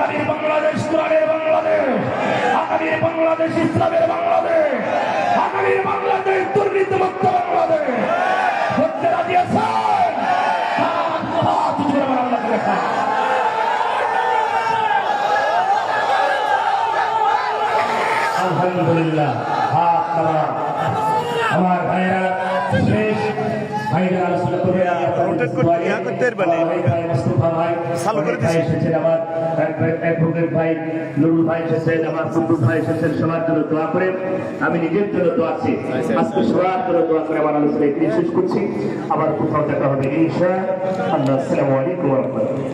আগামীর বাংলাদেশ কোরআনের বাংলাদেশ, আগামীর বাংলাদেশ ইসলামের বাংলাদেশ, আগামীর বাংলাদেশ দুর্নীতিমুক্ত বাংলাদেশ। করতে রাজি আছেন? আলহামদুলিল্লাহ। আমার ভাইরা শেষ ভাইরা আলোচনা করে এসেছেন। আমার অ্যাডভোকেট ভাই নুরুল ভাই এসেছেন, আমার কুদ্দুস ভাই এসেছেন। সবার জন্য দোয়া করে, আমি নিজের জন্য দোয়া আছি, আজকে সবার জন্য দোয়া করে আমার আলোচনা এখানে শেষ করছি। আবার কোথাও দেখা হবে ইনশাআল্লাহ। আসসালামু আলাইকুম ওয়া রাহমাতুল্লাহ।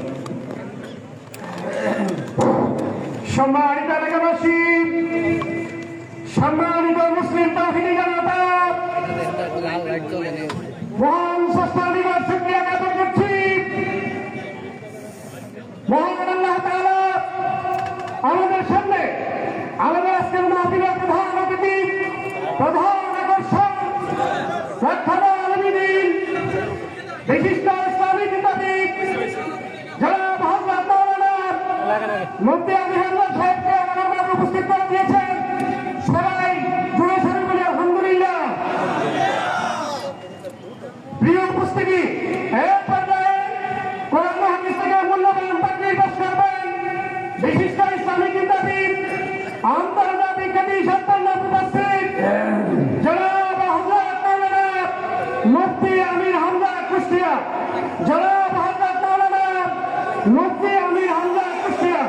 সম্মানিত এলাকাবাসী, সম্মানিত মুসলিম তাওহীদি জনতা, মহান স্রষ্টার শুকরিয়া জ্ঞাপন করছি। মহান আল্লাহ তাআলা আমাদের সামনে আমাদের আজকের মাহফিলের প্রধান অতিথি, প্রধান আকর্ষণ, রক্ষার আলমীদ্বীন বিশিষ্ট ইসলামী চিন্তাবিদ জনাব হযরত মাওলানা মুফতি আমিনুল্লাহ সাহেবকে আমার মাঝে উপস্থিত করে দিয়েছেন। সবাই জোরে সোরে বলি আলহামদুলিল্লাহ। প্রিয় উপস্থিতি, এই পর্যায়ে কোরআন ও হাদিস থেকে মূল্যবান তাকরীর পেশ করবেন বিশিষ্ট ইসলামী চিন্তাবিদ, আন্তর্জাতিক খ্যাতি সম্পন্ন মুফাসসির জনাব হযরত মাওলানা মুফতি আমির হামজা কুষ্টিয়া। জনাব হযরত মাওলানা মুফতি আমির হামজা কুষ্টিয়া।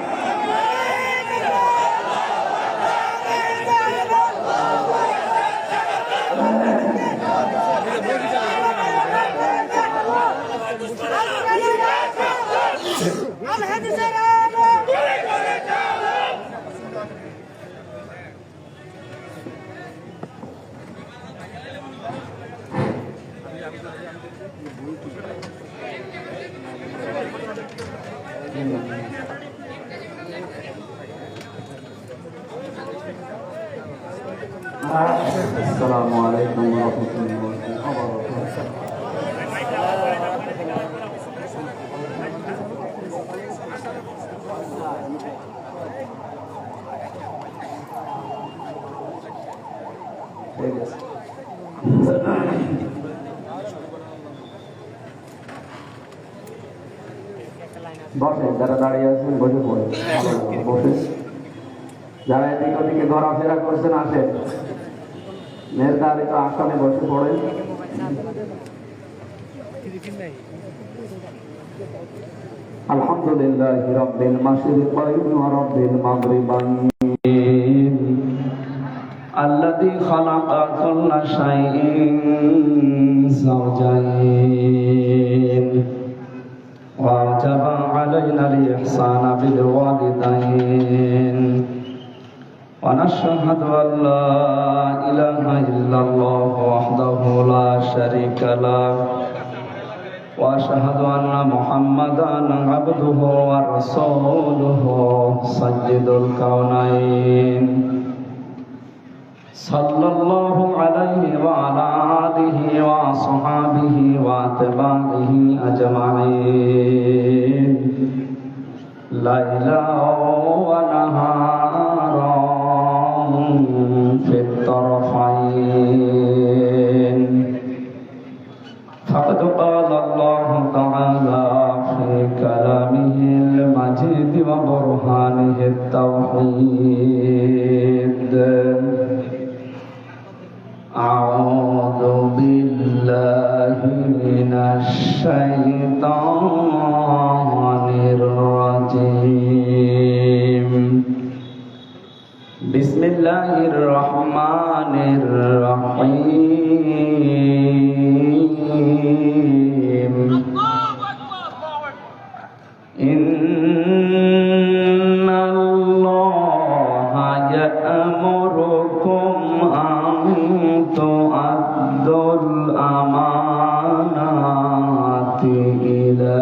আসসালামু আলাইকুম ওয়া রাহমাতুল্লাহি ওয়া বারাকাতুহু। ঠিক আছে, বসে যারা দাঁড়িয়ে আছেন বসে পড়ে, বসে যারা এদিক ওদিকে ঘোরাফেরা করছেন আসেন, নির্ধারিত আসনে বসে পড়েন। আলহামদুলিল্লাহি রাব্বিল মাশরিকাইন ওয়া রাব্বিল মাগরিবাইন আল্লাযী খালাকা কুল্লা শাইইন যাওজাইন ওয়া জাবা আলাইনাল ইহসানা বিল ওয়ালিদাইন ونشهد أن لا إله إلا الله وحده لا شريك له وأشهد أن محمدا عبده ورسوله سيد الكونين صلى الله عليه وعلى آله وصحبه وأتباعه أجمعين ليلا ونهارا في الطرفين فقد قال الله تعالى في كلامه المجيد وبرهانه التوحيد أعوذ بالله من الشيطان الرجيم بسم الله الرحمن الرحيم إن الله يأمركم أن تؤدوا الأمانات إلى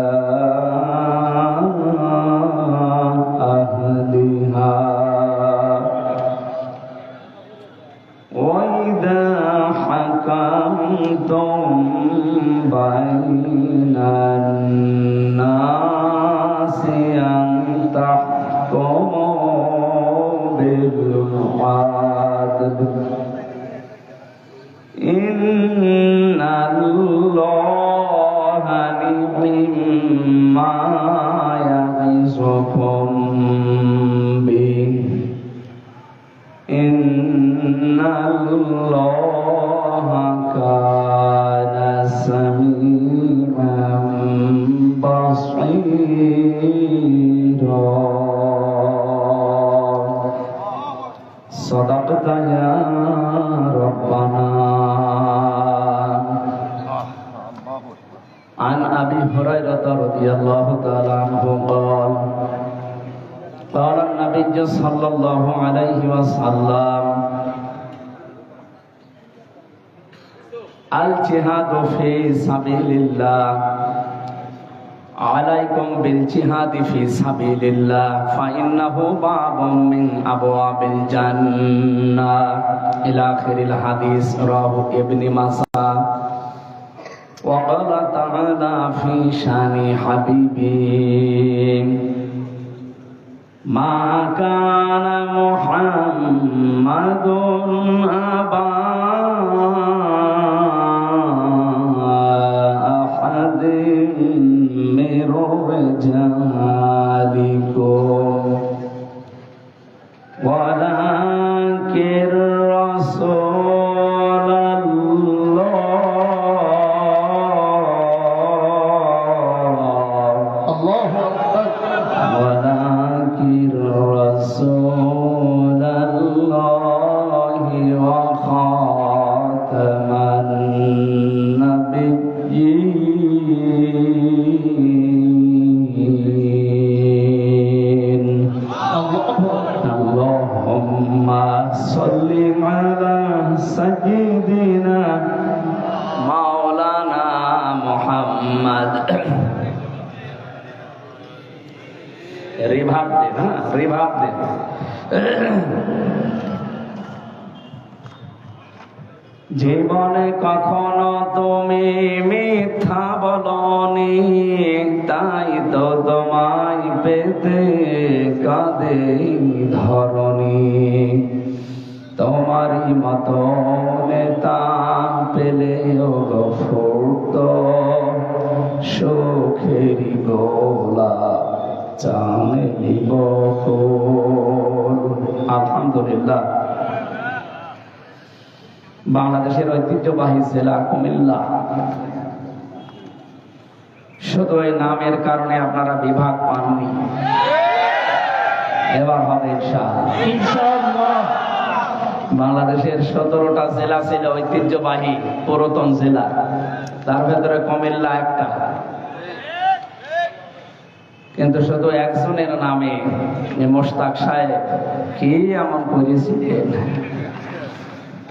أهلها وإذا صدقت يا ربنا. عن أبي هريرة رضي الله تعالى عنه قال قال النبي صلى الله عليه وسلم الجهاد في سبيل الله عليكم بالجهاد في سبيل الله فإنه باب من أبواب الجنة إلى آخر الحديث رواه ابن ماجه. وقال تعالى في شان حبيبي ما كان محمد أبا أحد من رجالكم ولكن رسول الله ولكن رسول الله وخاتم النبيين. اللهم صل على سيدنا مولانا محمد. রিভাব দেন, রিভাব দেন। জীবনে কখনো তুমি মিথ্যা বলনি, তাই তো তোমায় পেতে কাঁদে ধরনি। তোমারই মতো নেতা পেলেও ফুরত সুখেরই গোলা জানে আলহামদুলিল্লাহ। বাংলাদেশের ঐতিহ্যবাহী জেলা কুমিল্লা, শুধু এই নামের কারণে আপনারা বিভাগ পাননি, এবার হবে ইনশাআল্লাহ। বাংলাদেশের 17টা জেলা ছিল ঐতিহ্যবাহী পুরাতন জেলা, তার ভেতরে কুমিল্লা একটা। কিন্তু শুধু একজনের নামে মোশতাক সাহেব কি এমন করেছিলেন,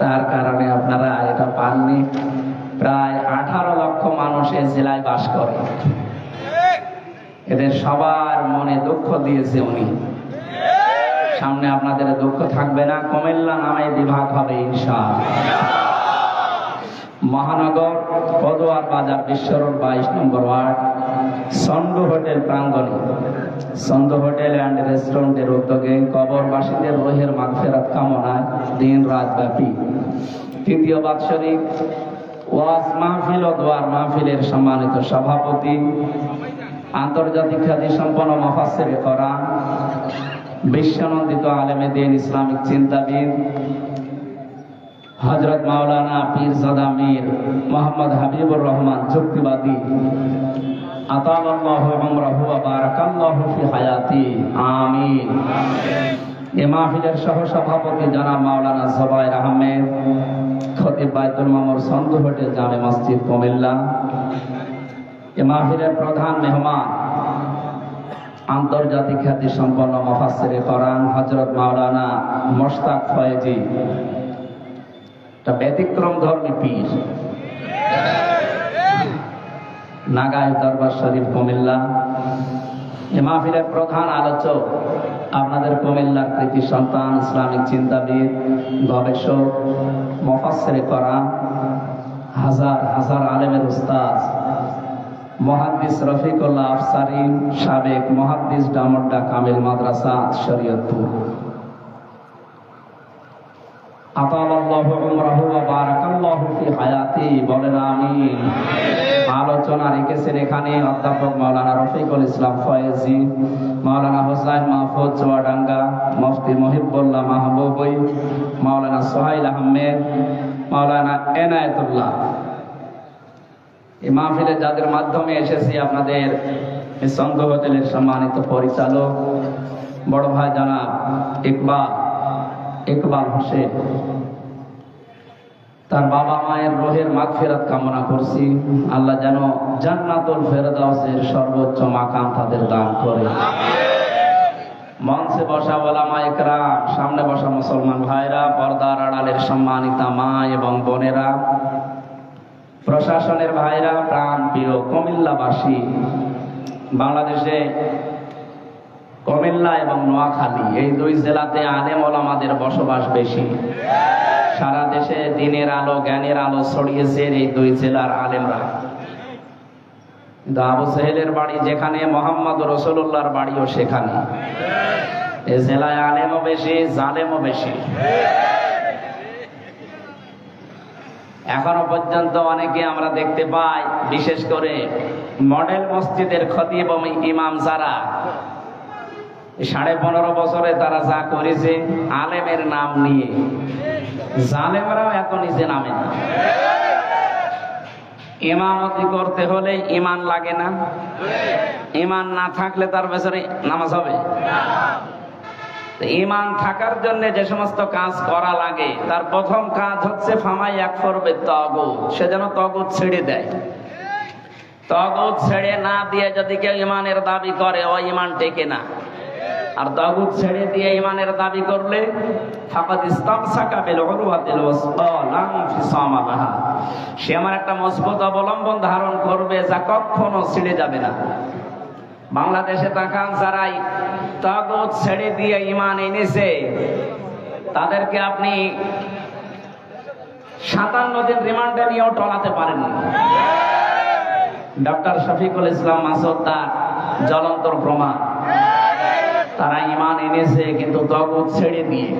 তার কারণে আপনারা এটা পাননি। প্রায় 18 লক্ষ মানুষ এই জেলায় বাস করে, এদের সবার মনে দুঃখ দিয়েছে উনি। সামনে আপনাদের দুঃখ থাকবে না, কুমিল্লা নামে বিভাগ হবে ইনশাআল্লাহ। মহানগর পদুয়ার বাজার বিশ্বরোড 22 নম্বর ওয়ার্ড সন্ডু হোটেল প্রাঙ্গণে সন্ডু হোটেল অ্যান্ড রেস্টুরেন্টের উদ্যোগে কবরবাসীদের রুহের মাগফিরাত কামনায় দিন রাত ব্যাপী 3য় বাৎসরিক ওয়াজ মাহফিল ও দোয়ার মাহফিলের সম্মানিত সভাপতি, আন্তর্জাতিক খ্যাতি সম্পন্ন মুফাসসিরে কোরআন, বিশ্বনন্দিত আলেমে দ্বীন, ইসলামিক চিন্তাবিদ হযরত মাওলানা পীরজাদা মীর মোহাম্মদ হাবিবুর রহমান যুক্তিবাদী আতালাল্লাহু উমরাহু ওয়া বারাকাল্লাহু ফি হায়াতি আমিন। এই মাহফিলের সহ সভাপতি জনাব মাওলানা জুবায়ের আহমেদ, খতিব বাইতুল মামুর সন্ডু হোটেল জামে মসজিদ কুমিল্লা। এই মাহফিলের প্রধান মেহমান আন্তর্জাতিক খ্যাতি সম্পন্ন মুফাসসিরে কোরআন হযরত মাওলানা মুশতাক ফয়েজি, একটা ব্যতিক্রম ধর্মী পীর, নাগাই দরবার শরীফ কুমিল্লা। এই মাহফিলের প্রধান আলোচক আপনাদের কুমিল্লার কৃতি সন্তান, ইসলামিক চিন্তাবিদ, গবেষক, মুফাসসিরে কোরআন, হাজার হাজার আলেমের উস্তাদ মুহাদ্দিস রফিকুল্লাহ আফসারী, সাবেক মুহাদ্দিস ডামুড্ডা কামিল মাদ্রাসা শরীয়তপুর। আতালাল্লাহু উমরাহু ওয়া বারাকাল্লাহু ফি হায়াতি, বলেন আমিন। আলোচনা রেখেছেন এখানে অধ্যাপক মাওলানা রফিকুল ইসলাম ফয়েজি, মাওলানা হোসাইন মাহফুজ চুয়াডাঙ্গা, মুফতি মুহিবুল্লাহ মাহবুবই, মাওলানা সোহাইল আহমেদ, মাওলানা এনায়েতুল্লাহ। এই মাহফিলে যাদের মাধ্যমে এসেছি আপনাদের এই সন্দ হোটেলের সম্মানিত পরিচালক বড় ভাই জনাব ইকবাল হোসেন, তার বাবা মায়ের রোহের মাগফিরাত কামনা করছি। আল্লাহ যেন জান্নাতুল ফেরদাউসের সর্বোচ্চ মাকাম তাদের দান করে। মঞ্চে বসা ওলামা ইকরাম, সামনে বসা মুসলমান ভাইরা, পর্দার আড়ালের সম্মানিতা মা এবং বোনেরা, প্রশাসনের ভাইরা, প্রাণ প্রিয় কুমিল্লাবাসী, বাংলাদেশে কুমিল্লা এবং নোয়াখালী এই দুই জেলাতে আলেম ওলামাদের বসবাস বেশি। সারা দেশে দিনের আলো জ্ঞানের আলো ছড়িয়েছে এই দুই জেলার আলেমরা। কিন্তু আবু সেহেলের বাড়ি যেখানে, মোহাম্মদ রসুল্লাহর বাড়িও সেখানে। এ জেলায় আলেমও বেশি, জালেমও বেশি। এখনো পর্যন্ত অনেকে আমরা দেখতে পাই, বিশেষ করে মডেল মসজিদের খতিব এবং ইমাম যারা 15.5 বছরে তারা যা করেছে আলেমের নাম নিয়ে, জালেমরাও এত নিচে নামে না। ইমামতি করতে হলে ইমান লাগে না? ইমান না থাকলে তার পেছনে নামাজ হবে? ইমান থাকার জন্য যে সমস্ত কাজ করা লাগে, তার প্রথম কাজ হচ্ছে ফামাই একফর বিত্তাগুত, সে যেন তাগুত ছেড়ে দেয়। তাগুত ছেড়ে না দিয়ে যদি কেউ ইমানের দাবি করে, ও ইমান টেকে না। আর তাগুত ছেড়ে দিয়ে ইমানের দাবি করলে ফাকাদ ইসতামসাকা বিল উরওয়াতিল ওয়াসকা লা ইনফিসামা লাহা, সে আমার একটা মজবুত অবলম্বন ধারণ করবে যা কখনো ছিঁড়ে যাবে না। বাংলাদেশে তাকান, যারাই তাগুত ছেড়ে দিয়ে ইমান এনেছে তাদেরকে আপনি 57 দিন রিমান্ডে নিয়েও টলাতে পারেন। ডক্টর শফিকুল ইসলাম মাসুদ তার জ্বলন্ত প্রমাণ। তারা ইমান এনেছে কিন্তু তাগুত ছেড়ে দিয়ে।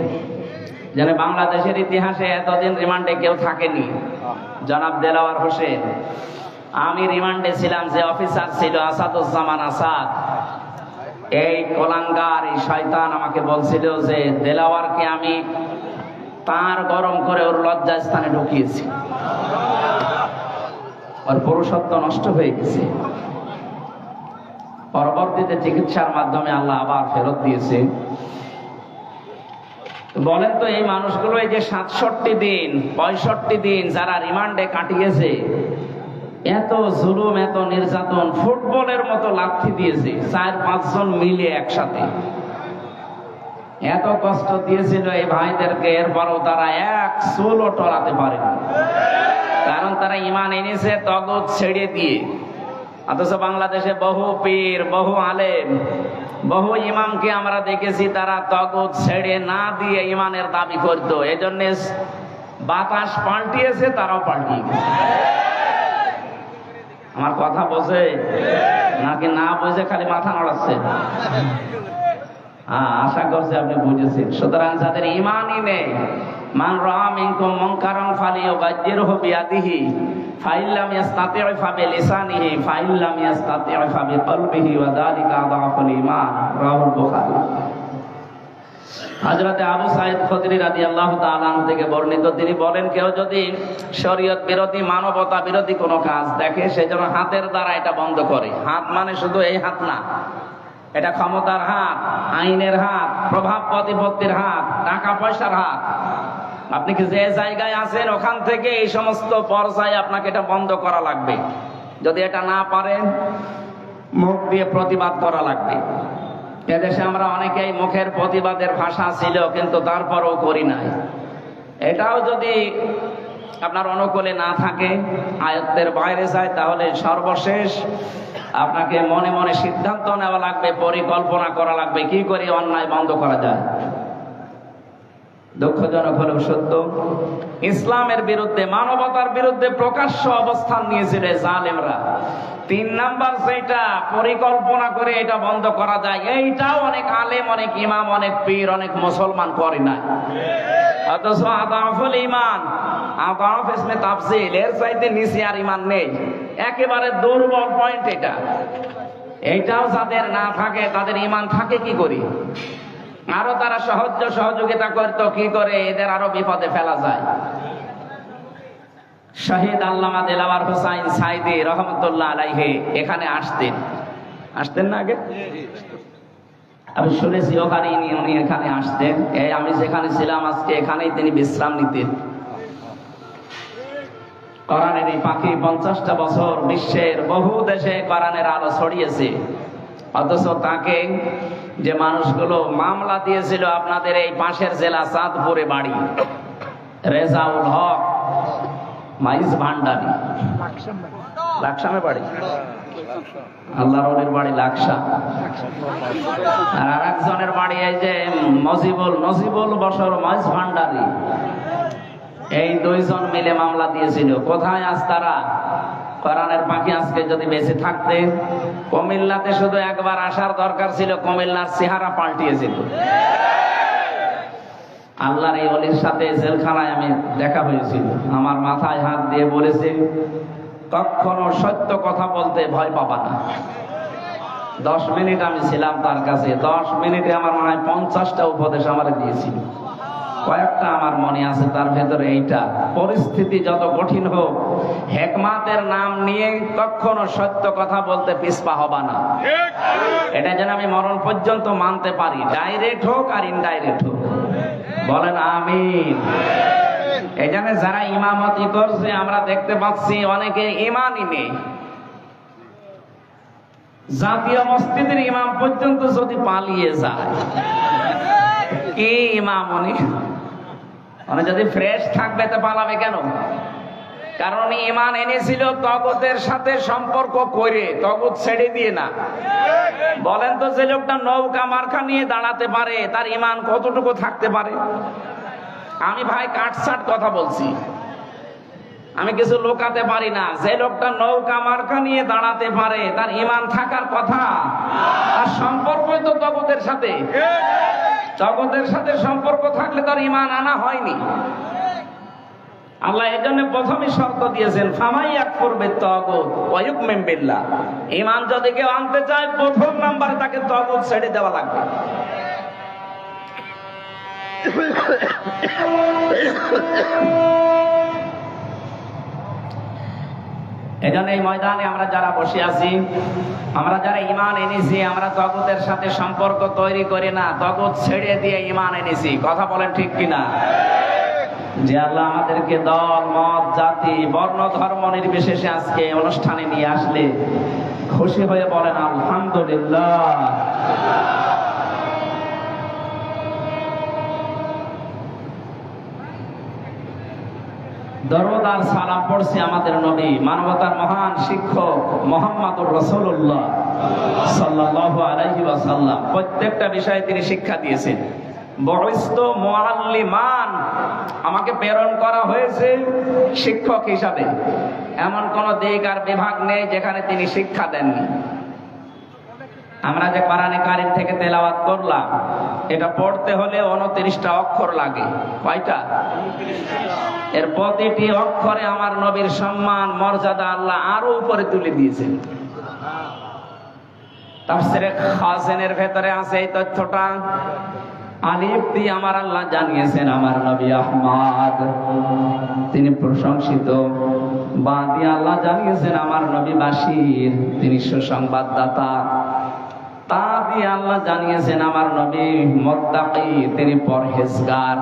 যেন বাংলাদেশের ইতিহাসে এতদিন রিমান্ডে কেউ থাকেনি। জনাব দেলাওয়ার হোসেন, আমি রিমান্ডে ছিলাম, যে অফিসার ছিল আসাদুজ্জামান আসাদ, এই কোলাঙ্গার, এই শয়তান আমাকে বলছিল যে দেলাওয়ারকে আমি তার গরম করে ওর লজ্জা স্থানে ঢুকিয়েছি, ওর পুরুষত্ব নষ্ট হয়ে গেছে। পরবর্তীতে চিকিৎসার মাধ্যমে আল্লাহ আবার ফেরত দিয়েছে। বলেন তো, এই মানুষগুলো এই যে 67 দিন 65 দিন যারা রিমান্ডে কাটিয়েছে, এত জুলুম, এত নির্যাতন, ফুটবলের মতো লাথি দিয়েছে 4-5 জন মিলে একসাথে, এত কষ্ট দিয়েছিল এই ভাইদেরকে, এরপরও তারা এক চুলও টলাতে পারেনি। কারণ তারা ইমান এনেছে তাগুত ছেড়ে দিয়ে। অথচ বাংলাদেশে বহু পীর, বহু আলেম, বহু ইমামকে আমরা দেখেছি তারা তাগুত ছেড়ে না দিয়ে ইমানের দাবি করতো। এজন্য বাতাস পাল্টিয়েছে, তারাও পাল্টিয়ে গেছে। আমার কথা বোঝে নাকি না বুঝে খালি মাথা নড়াচ্ছে? আশা করছি আপনি বুঝেছেন। সুতরাং যাদের ইমানই নেই, মান রাআ মিনকুম মুনকারান ফালিয়ুগাইয়িরহু বিয়াদিহি ফাইল্লাম ইস্তাতি' ফাবিলিসানিহি ফাইল্লাম ইস্তাতি' ফাবিকলবিহি ওয়া যালিকা আযআফুল ঈমান, রাওয়াহুল বুখারী। হযরতে আবু সাঈদ খুদরি রাদিয়াল্লাহু তাআলা আনহু থেকে বর্ণিত, তিনি বলেন, কেউ যদি শরীয়ত বিরোধী, মানবতা বিরোধী কোনো কাজ দেখে, সেজন্য হাতের দ্বারা এটা বন্ধ করে। হাত মানে শুধু এই হাত না, এটা ক্ষমতার হাত, আইনের হাত, প্রভাব প্রতিপত্তির হাত, টাকা পয়সার হাত। আপনি কি যে জায়গায় আছেন ওখান থেকে এই সমস্ত পর্যায়ে আপনাকে এটা বন্ধ করা লাগবে। যদি এটা না পারেন, মুখ দিয়ে প্রতিবাদ করা লাগবে। এদেশে আমরা অনেকেই মুখের প্রতিবাদের ভাষা ছিল, কিন্তু তারপরও করি নাই। এটাও যদি আপনার অনুকূলে না থাকে, আয়ত্তের বাইরে যায়, তাহলে সর্বশেষ আপনাকে মনে মনে সিদ্ধান্ত নেওয়া লাগবে, পরিকল্পনা করা লাগবে কি করে অন্যায় বন্ধ করা যায়। দুঃখজনক হলেও সত্য, ইসলামের বিরুদ্ধে, মানবতার বিরুদ্ধে প্রকাশ্য অবস্থান নিয়েছিল জালেমরা। 3 নাম্বার যেটা পরিকল্পনা করে এটা বন্ধ করা যায়, এইটাও অনেক আলেম, অনেক ইমাম, অনেক পীর, অনেক মুসলমান করে না। অথচ আদাফুল ইমান, আদাফ ইসমে তাফসিল, এর চাইতে নিচে আর ইমান নেই। একেবারে দুর্বল পয়েন্ট এটা। এইটাও যাদের না থাকে, তাদের ইমান থাকে কি করি? আরো তারা সহযোগিতা করতো কি করে এদের আরো বিপদে ফেলা যায়। শহীদ আল্লামা দেলাওয়ার হোসাইন সাইদি রহমতুল্লাহ আলাইহি এখানে আসতেন। আসতেন না আগে? আমি শুনেছি ওখানে উনি এখানে আসতেন। এই আমি যেখানে ছিলাম আজকে এখানেই তিনি বিশ্রাম নিতেন। কোরআনের এই পাখি 50টা বছর বিশ্বের বহু দেশে কোরআনের আলো ছড়িয়েছে, অথচ তাকে যে মানুষগুলো মামলা দিয়েছিল আপনাদের এই পাশের জেলা চাঁদপুরে বাড়ি, রেজাউল হক মাইজ ভান্ডারি, লাকসামে বাড়ি, আল্লাহর ওলির বাড়ি লাকসা, আর আরেকজনের বাড়ি এই যে নজিবুল বশর মাইজ ভান্ডারি, এই দুইজন মিলে মামলা দিয়েছিল। কোথায় আজ তারা? কোরআনের পাখি আজকে যদি বেঁচে থাকতে কুমিল্লাতে শুধু একবার আসার দরকার ছিল, কুমিল্লার চেহারা পাল্টিয়েছিল। আল্লাহর এই ওলির সাথে জেলখানায় আমি দেখা হয়েছিল, আমার মাথায় হাত দিয়ে বলেছে কখনো সত্য কথা বলতে ভয় পাবা না। 10 মিনিট আমি ছিলাম তার কাছে, 10 মিনিটে আমার মনে হয় 50টা উপদেশ আমার দিয়েছিল। কয়েকটা আমার মনে আছে, তার ভেতরে এইটা, পরিস্থিতি যত কঠিন হোক হেকমাতের নাম নিয়ে কখনো সত্য কথা বলতে পিছপা হবা না। এটা যেন আমি মরণ পর্যন্ত মানতে পারি, ডাইরেক্ট হোক আর ইনডাইরেক্ট হোক। বলেন আমিন। এই জন্য যারা ইমামতি করছে আমরা দেখতে পাচ্ছি অনেকে ইমানই নেই। জাতীয় মসজিদের ইমাম পর্যন্ত যদি পালিয়ে যায়, কি ইমাম উনি যদি ফ্রেশ থাকবে তো পালাবে কেন? কারণ ইমান এনেছিল তগুতের সাথে সম্পর্ক করে, তগুত ছেড়ে দিয়ে না। বলেন তো, যে লোকটা নৌকা মার্কা নিয়ে দাঁড়াতে পারে তার ইমান কতটুকু থাকতে পারে? আমি ভাই কাটছাট কথা বলছি, আমি কিছু লোকাতে পারি না। যে লোকটা নৌকা মার্কা নিয়ে দাঁড়াতে পারে তার ইমান থাকার কথা। আর সম্পর্কই তো তগুতের সাথে, জগতের সাথে সম্পর্ক থাকলে তার ইমান আনা হয়নি। আল্লাহ এর জন্য প্রথমে শর্ত দিয়েছেন ফামাইয়াক করবে তাগুত ওয়া ইউমিন বিল্লাহ। ইমান যদি কেউ আনতে চায় প্রথম নাম্বারে তাকে তাগুত ছেড়ে দেওয়া লাগবে। এজন্য এই ময়দানে আমরা যারা বসে আছি, আমরা যারা ঈমান এনেছি, আমরা তাগুতের সাথে সম্পর্ক তৈরি করি না, তাগুত ছেড়ে দিয়ে ঈমান এনেছি। কথা বলেন ঠিক কিনা? যে আল্লাহ আমাদেরকে দল মত জাতি বর্ণ ধর্ম নির্বিশেষে আজকে অনুষ্ঠানে নিয়ে আসলে খুশি হয়ে বলেন আলহামদুলিল্লাহ। দরুদ আর সালাম পড়ছি আমাদের নবী, মানবতার মহান শিক্ষক মুহাম্মদুর রাসূলুল্লাহ সাল্লাল্লাহু আলাইহি ওয়াসাল্লাম। প্রত্যেকটা বিষয়ে তিনি শিক্ষা দিয়েছেন। বুইসতু মুআল্লিমান, আমাকে প্রেরণ করা হয়েছে শিক্ষক হিসাবে। এমন কোন দিক আর বিভাগ নেই যেখানে তিনি শিক্ষা দেননি। আমরা যে কোরআনে কারীম থেকে তেলাওয়াত করলাম, এটা পড়তে হলে 29টা অক্ষর লাগে। কয়টা? এর প্রতিটি অক্ষরে আমার নবীর সম্মান মর্যাদা আল্লাহ আরো উপরে তুলে দিয়েছেন। তাফসীরে খাজিনের ভেতরে আছে এই তথ্যটা। আলিফ দিয়ে আমার আল্লাহ জানিয়েছেন আমার নবী আহমদ, তিনি প্রশংসিত। বা দিয়ে আল্লাহ জানিয়েছেন আমার নবী বাশীর, তিনি সুসংবাদদাতা। তা দিয়ে আল্লাহ জানিয়েছেন আমার নবী মুত্তাকি, তিনি পরহেজগার।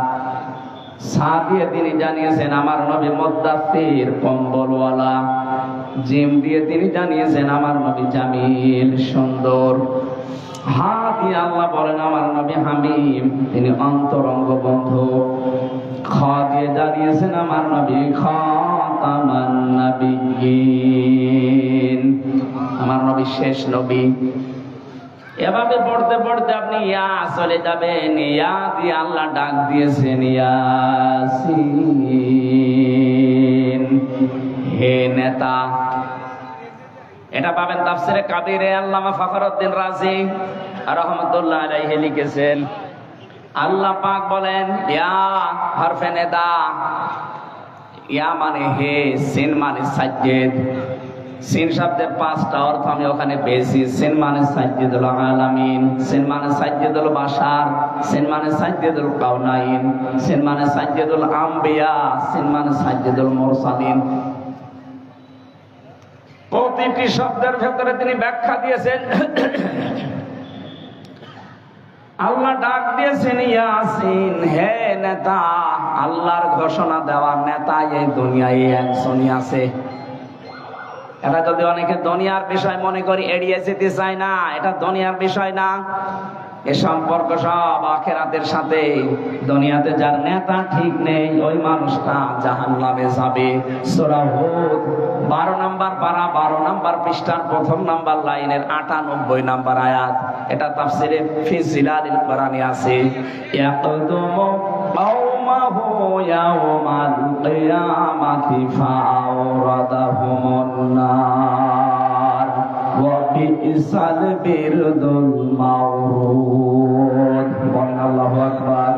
সা দিয়ে তিনি জানিয়েছেন আমার নবী মুদ্দাসসির, কম্বলওয়ালা। জিম দিয়ে তিনি জানিয়েছেন আমার নবী জামিল, সুন্দর। হা দিয়ে আল্লাহ বলেন আমার নবী হামিম, তিনি অন্তরঙ্গ বন্ধু। খ দিয়ে জানিয়েছেন আমার নবী খাতামান নাবিয়্যিন, আমার নবী শেষ নবী। এভাবে পড়তে পড়তে আপনি ইয়া চলে যাবেন। ইয়া দিয়ে আল্লাহ ডাক দিয়েছেন ইয়াসিন, হে নেতা। এটা পাবেন তাফসীরে কাবীরে। আল্লামা ফখরুদ্দিন রাজি রাহমাতুল্লাহ আলাইহি লিখেছেন, আল্লাহ পাক বলেন ইয়া হরফে নেদা। ইয়া মানে হে, সিন মানে সাজ্জেদ। সিন শব্দের 5টা অর্থ আমি ওখানে পেয়েছি। সিন মানে সাজ্জেদুল আলামিন, সিন মানে সাজ্জেদুল বাশার, সিন মানে সাজ্জেদুল কাউনাইন, সিন মানে সাজ্জেদুল আম্বিয়া, সিন মানে সাজ্জেদুল মুরসালিন। প্রতিটি শব্দের ভেতরে তিনি ব্যাখ্যা দিয়েছেন। আল্লাহ ডাক দিয়েছেন ইয়াসিন, হে নেতা, আল্লাহর ঘোষণা দেওয়ার নেতা এই দুনিয়ায় একজনই আছে। এটা যদি অনেকে দুনিয়ার বিষয় মনে করি এড়িয়ে যেতে চায় না, এটা দুনিয়ার বিষয় না, এ সম্পর্ক সব আখিরাতের সাথে। দুনিয়াতে যার নেতা ঠিক নেই ওই মানুষটা জাহান্নামে যাবে। সূরা হুদ 12 নম্বর পারা 12 নম্বর পৃষ্ঠার 1 নম্বর লাইনের 98 নম্বর আয়াত। এটা তাফসিরে ফি জিলালিল কোরআনে আছে। ইয়াকদুমু কওমাহু ইয়াওমাল কিয়ামাতি ফাওরাদাহুমুন নার ওয়া বিসাল বিরদুল মাওরুদ। বলেন আল্লাহু আকবার।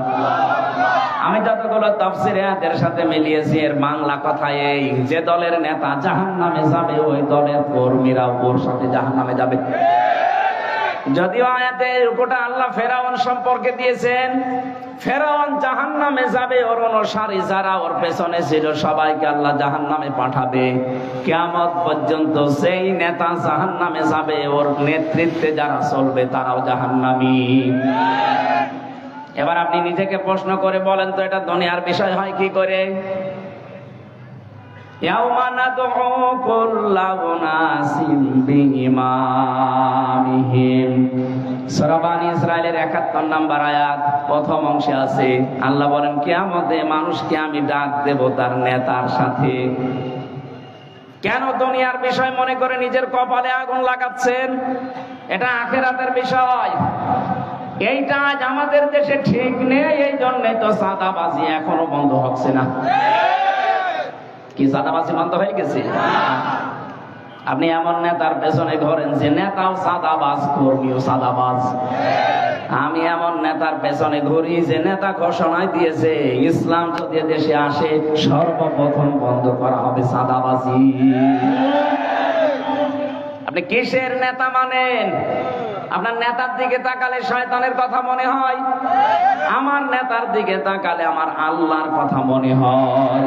আমি যতগুলো তাফসিরে আয়াতের সাথে মিলিয়েছি এর বাংলা কথা এই, যে দলের নেতা জাহান্নামে যাবে ওই দলের কর্মীরা ওর সাথে জাহান্নামে যাবে। যদিও আয়াতের উপরটা আল্লাহ ফেরাউন সম্পর্কে দিয়েছেন, ফেরাউন জাহান্নামে যাবে, ওর অনুসারী যারা ওর পেছনে ছিল সবাইকে আল্লাহ জাহান্নামে পাঠাবে। কিয়ামত পর্যন্ত সেই নেতা জাহান্নামে যাবে, ওর নেতৃত্বে যারা চলবে তারাও জাহান্নামী। এবার আপনি নিজেকে প্রশ্ন করে বলেন তো, এটা দুনিয়ার বিষয় হয় কি করে? ইয়াউমা নাদউ কুল্লা উনাসিন বিইমামিহিম। সূরা বানী ইসরাঈলের 71 নম্বর আয়াত প্রথম অংশে আছে। আল্লাহ বলেন কিয়ামতে মানুষকে আমি ডাক দেব তার নেতার সাথে। কেন দুনিয়ার বিষয় মনে করে নিজের কপালে আগুন লাগাচ্ছেন? এটা আখিরাতের বিষয়। এইটা আজ আমাদের দেশে ঠিক নেই, এই জন্যই তো সাদাবাজি এখনো বন্ধ হচ্ছে না। কি সাদাবাজি বন্ধ হয়ে গেছে? আপনি এমন নেতার পেছনে ঘোরেন যে নেতাও সাদাবাজ, কর্মীও সাদাবাজ। আমি এমন নেতার পেছনে ঘুরি যে নেতা ঘোষণায় দিয়েছে ইসলাম যদি দেশে আসে সর্বপ্রথম বন্ধ করা হবে সাদাবাজি। আপনি কিসের নেতা মানেন? আপনার নেতার দিকে তাকালে শয়তানের কথা মনে হয়, আমার নেতার দিকে তাকালে আমার আল্লাহর কথা মনে হয়।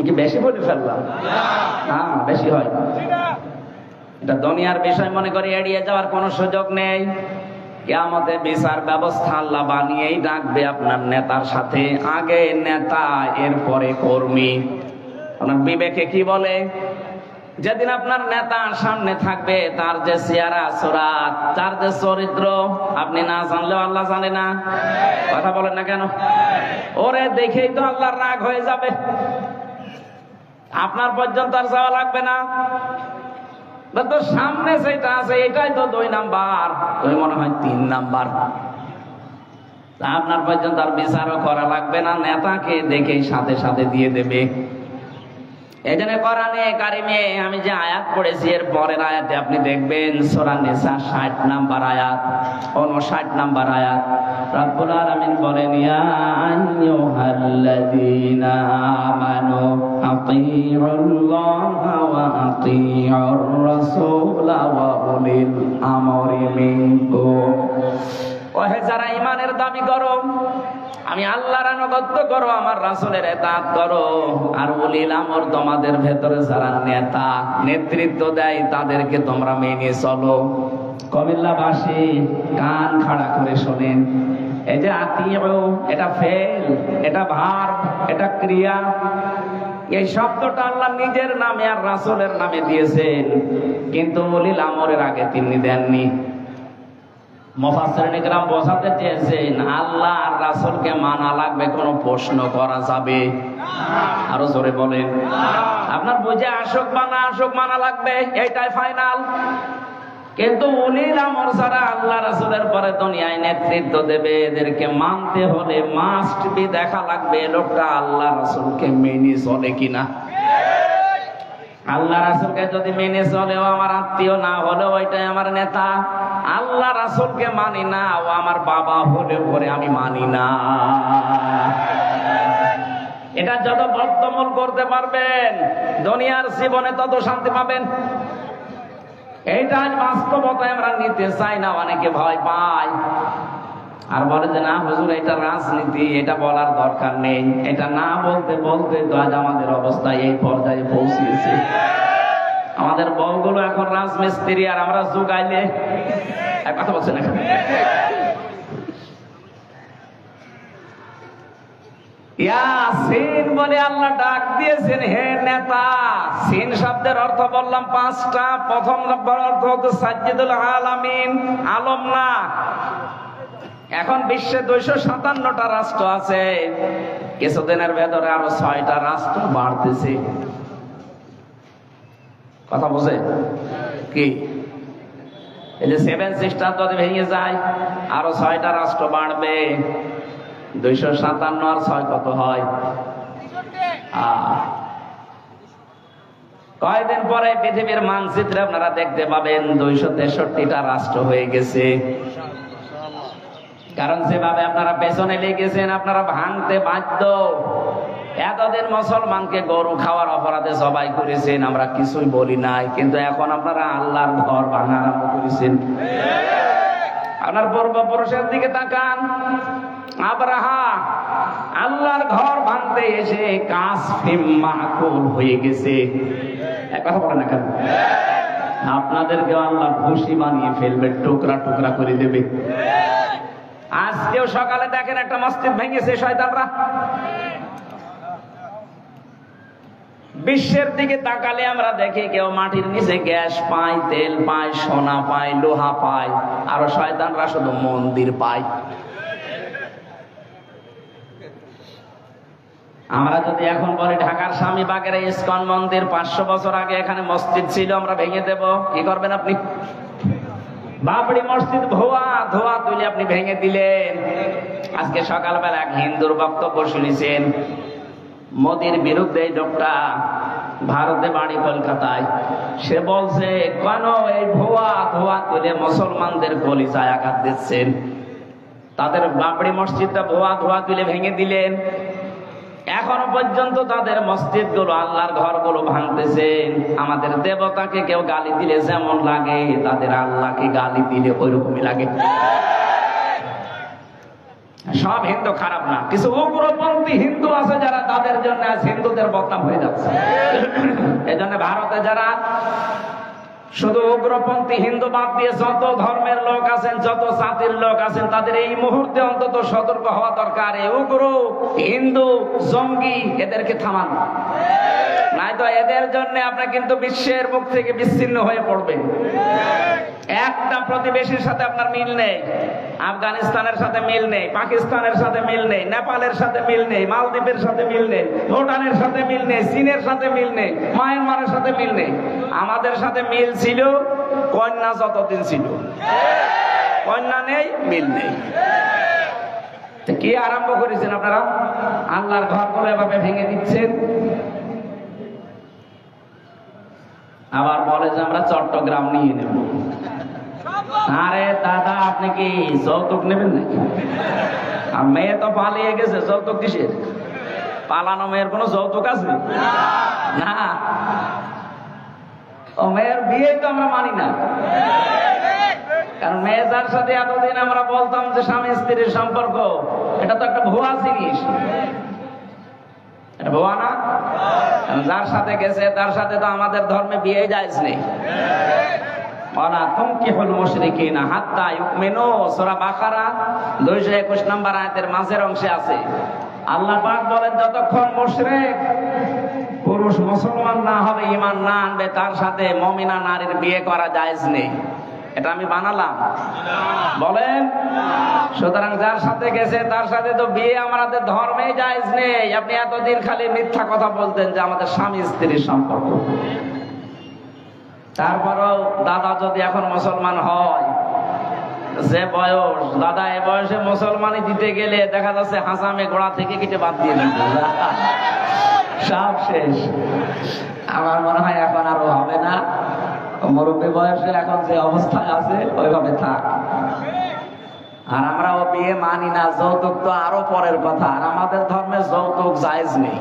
কি বেশি বলে ফেললাম? হ্যাঁ, বেশি হয়। এটা দুনিয়ার বিষয় মনে করে এড়িয়ে যাওয়ার কোনো সুযোগ নেই। কিয়ামতে বিচার ব্যবস্থা আল্লাহ বানিয়েই ডাকবে আপনার নেতার সাথে। আগে নেতা, এরপরে কর্মী। আপনার বিবেকে কি বলে? যেদিন আপনার নেতা সামনে থাকবে, তার যে চেহারা সুরাত, তার যে চরিত্র আপনি না জানলেও আল্লাহ জানে না? কথা বলেন না কেন? ওরে দেখেই তো আল্লাহর রাগ হয়ে যাবে। আপনার পর্যন্ত আর যাওয়া লাগবে না। তো সামনে যেটা আছে এটাই তো 2 নাম্বার, ওই মনে হয় 3 নাম্বার। আপনার পর্যন্ত আর বিচারও করা লাগবে না, নেতাকে দেখেই সাথে সাথে দিয়ে দেবে। এই জন্য কোরআনে কারিমে আমি যে আয়াত পড়েছি এর পরের আয়াতে আপনি দেখবেন সূরা নিসা 60 নাম্বার আয়াত, 59 নাম্বার আয়াত। রব্বুল আলামিন বলেন ইয়া আইয়ুহাল্লাযীনা আমানু আতিউল্লাহা ওয়া আতিউর রাসূলা ওয়া উলিল আমরি মিনকুম। ওহে যারা ঈমানের দাবি করো, আমি আল্লাহর আনুগত্য করো, আমার রাসূলের ইতাআত করো, আর উলিল আমর তোমাদের ভেতরে যারা নেতা নেতৃত্ব দেয় তাদেরকে তোমরা মেনে চলো। কুমিল্লাবাসী কান খাড়া করে শোনেন, এই যে আতিউ, এটা ফেল, এটা ভার্ব, এটা ক্রিয়া। এই শব্দটা আল্লাহ নিজের নামে আর রাসূলের নামে দিয়েছেন, কিন্তু উলিল আমরের আগে তিনি দেননি। মুফাসসিরিন ইকরাম বোঝাতে চেয়েছেন আল্লাহ আর রাসূলকে মানা লাগবে, কোনো প্রশ্ন করা যাবে? আরো জোরে বলেন। আপনার বুঝে আসুক বা না আসুক মানা লাগবে, এইটাই ফাইনাল। কিন্তু উলিল আমর যারা আল্লাহ রাসূলের পরে দুনিয়ায় নেতৃত্ব দেবে, এদেরকে মানতে হলে মাস্ট বি দেখা লাগবে লোকটা আল্লাহ রাসূলকে মেনে চলে কিনা। আল্লাহ রাসূলকে যদি মেনে চলেও আমার আত্মীয় না হলেও ওইটাই আমার নেতা। আল্লাহ রাসূলকে মানি না, ও আমার বাবা হলেও পরে আমি মানি না। এটা যত বর্তমান করতে পারবেন দুনিয়ার জীবনে তত শান্তি পাবেন। এইটা বাস্তবতায় আমরা নিতে চাই না, অনেকে ভয় পায়। আর বলে যে না হুজুর এটা রাজনীতি, এটা বলার দরকার নেই। এটা না বলতে বলতে তো আজ আমাদের অবস্থা এই পর্যায়ে পৌঁছিয়েছে। আমাদের বউগুলো এখন রাজমিস্ত্রি, আর আমরা জোগাইলে কথা বলছে না। ইয়াসিন বলে আল্লাহ ডাক দিয়েছেন, হে নেতা। সিন শব্দের অর্থ বললাম 5টা। প্রথম নম্বর অর্থ হচ্ছে সাজ্জিদুল আলামিন, আলম না। এখন বিশ্বে 257টা রাষ্ট্র আছে, কিছুদিনের ভেতরে আরো 6টা রাষ্ট্র বাড়তেছে। কথা বুঝে কি? এই যে 7 সিস্টার যদি ভেঙে যায়, আরো 6টা রাষ্ট্র বাড়বে। 257 আর 6 কত হয়? কয়েকদিন পরে পৃথিবীর মানচিত্রে আপনারা দেখতে পাবেন 263টা রাষ্ট্র হয়ে গেছে। কারণ যেভাবে আপনারা পেছনে লেগেছেন, আপনারা ভাঙতে বাধ্য। এতদিন মুসলমানকে গরু খাওয়ার অপরাধে জবাই করেছেন, আমরা কিছুই বলি নাই, কিন্তু এখন আপনারা আল্লাহর ঘর ভাঙা আরম্ভ করেছেন। আপনার পূর্বপুরুষের দিকে তাকান। আব্রাহা আল্লাহর ঘর ভাঙতে এসে কাসফিম মাকুল হয়ে গেছে। এক কথা বলে না কেন? আপনাদেরকে আল্লাহ ভুসি বানিয়ে ফেলবে, টুকরা টুকরা করে দেবে। আজকেও সকালে দেখেন একটা মসজিদ ভেঙেছে শয়তানরা। বিশ্বের দিকে তাকালে আমরা দেখি কেউ মাটির নিচে গ্যাস পায়, তেল পায়, সোনা পায়, লোহা পায়, আর শয়তানরা শুধু মন্দির পায়। আমরা যদি এখন বলি ঢাকার স্বামীবাগের ইসকন মন্দির 500 বছর আগে এখানে মসজিদ ছিল, আমরা ভেঙে দেব, কি করবেন আপনি? বাবরি মসজিদ ধোয়া তুলে আপনি ভেঙে দিলেন। আজকে সকালবেলা এক হিন্দুর বক্তব্য শুনেছেন, মোদির বিরুদ্ধে এই লোকটা, ভারতে বাড়ি কলকাতায়। সে বলছে কেন এই ধোয়া তুলে মুসলমানদের কলিজায় আঘাত দিচ্ছেন? তাদের বাবরি মসজিদটা ধোয়া তুলে ভেঙে দিলেন। এখনো পর্যন্ত তাদের মসজিদ গুলো, আল্লাহর ঘরগুলো ভাঙতেছেন। আমাদের দেবতাকে কেউ গালি দিলে যেমন লাগে, তাদের আল্লাহকে গালি দিলে ওইরকমই লাগে। সব হিন্দু খারাপ না, কিছু উগ্রপন্থী হিন্দু আছে যারা, তাদের জন্য আজ হিন্দুদের বদনাম হয়ে যাচ্ছে। এই জন্য ভারতে যারা শুধু উগ্রপন্থী হিন্দু বাদ দিয়ে যত ধর্মের লোক আছেন, যত জাতির লোক আছেন, তাদের এই মুহূর্তে অন্তত সতর্ক হওয়া দরকার। এই উগ্র হিন্দু জঙ্গি এদেরকে থামান, নাই তো এদের জন্য আপনার কিন্তু বিশ্বের মুখ থেকে বিচ্ছিন্ন হয়ে পড়বেন। একটা প্রতিবেশীর সাথে আপনার মিল নেই, আফগানিস্তানের সাথে মিল নেই, পাকিস্তানের সাথে মিল নেই, নেপালের সাথে মিল নেই, মালদ্বীপের সাথে মিল নেই, ভুটানের সাথে মিল নেই, চীনের সাথে মিল নেই, মায়ানমারের সাথে মিল নেই। আমাদের সাথে মিল ছিল কন্যা যতদিন ছিল, কন্যা নেই, মিল নেই। কি আরম্ভ করেছেন আপনারা? আল্লাহর ঘরগুলো এভাবে ভেঙে দিচ্ছেন। আবার বলে যে আমরা চট্টগ্রাম নিয়ে নেব। আরে দাদা, আপনি কি যৌতুক নেবেন নাকি? আর মেয়ে তো পালিয়ে গেছে, যৌতুক কিসের? পালানো মেয়ের কোনো যৌতুক আছে না? ও মেয়ের বিয়ে তো আমরা মানি না, কারণ মেয়ে যার সাথে এতদিন আমরা বলতাম যে স্বামী স্ত্রীর সম্পর্ক, এটা তো একটা ভুয়া জিনিস। এটা ভুয়া না? যার সাথে গেছে তার সাথে তো আমাদের ধর্মে বিয়ে জায়েজ নেই। ওয়ালা তুনকিহুল মুশরিকিনা হাত্তা ইউমিনু, সূরা বাকারা 221 নম্বর আয়াতের মাঝের অংশে আছে। আল্লাহ পাক বলেন, যতক্ষণ মুশরিক পুরুষ মুসলমান না হবে, ঈমান না আনবে, তার সাথে মুমিনা নারীর বিয়ে করা জায়েজ নেই। এটা আমি বানালাম? বলেন। সুতরাং যার সাথে গেছে তার সাথে তো বিয়ে আমাদের ধর্মে জায়েজ নেই। আপনি এতদিন খালি মিথ্যা কথা বলতেন যে আমাদের স্বামী স্ত্রীর সম্পর্ক। তারপরও দাদা যদি এখন মুসলমান হয়, যে বয়স দাদা, এ বয়সে মুসলমানি দিতে গেলে দেখা যাচ্ছে হাসামে গোড়া থেকে কেটে বাদ দিয়ে দিতে, সব শেষ। আমার মনে হয় এখন আরো হবে না। মুরব্বী বয়সে এখন যে অবস্থায় আছে ওইভাবে থাক। আর আমরাও বিয়ে মানি না, যৌতুক তো আরো পরের কথা। আর আমাদের ধর্মে যৌতুক জায়েজ নেই।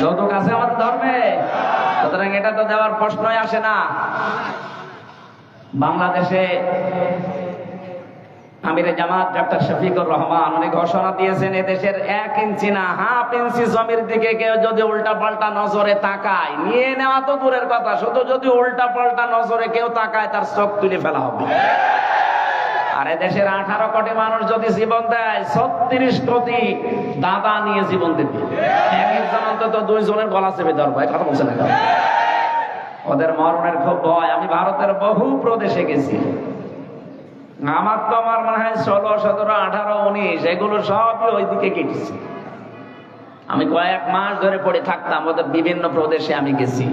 যৌতুক আছে আমাদের ধর্মে, সুতরাং এটা তো দেওয়ার প্রশ্নই আসে না। বাংলাদেশে আমিরে জামাত ডক্টর শফিকুর রহমান উনি ঘোষণা দিয়েছেন এদেশের 1 ইঞ্চি না হাফ ইঞ্চি জমির দিকে কেউ যদি উল্টা পাল্টা নজরে তাকায়, নিয়ে নেওয়া তো দূরের কথা, শুধু যদি উল্টা পাল্টা নজরে কেউ তাকায় তার চোখ তুলে ফেলা হবে। আর এদেশের 18 কোটি মানুষ যদি জীবন দেয়, 36 কোটি দাদা নিয়ে জীবন দেবে। একজন অন্তত 2 জনের গলা চেপে ধরবো, কথা বলছে না। ওদের মরণের খুব ভয়। আমি ভারতের বহু প্রদেশে গেছি, আমার তো আমার মনে হয় 16, 17, 18, 19 এগুলো সবই ওইদিকে কেটেছে। আমি কয়েক মাস ধরে পড়ে থাকতাম ওদের বিভিন্ন প্রদেশে আমি গেছি।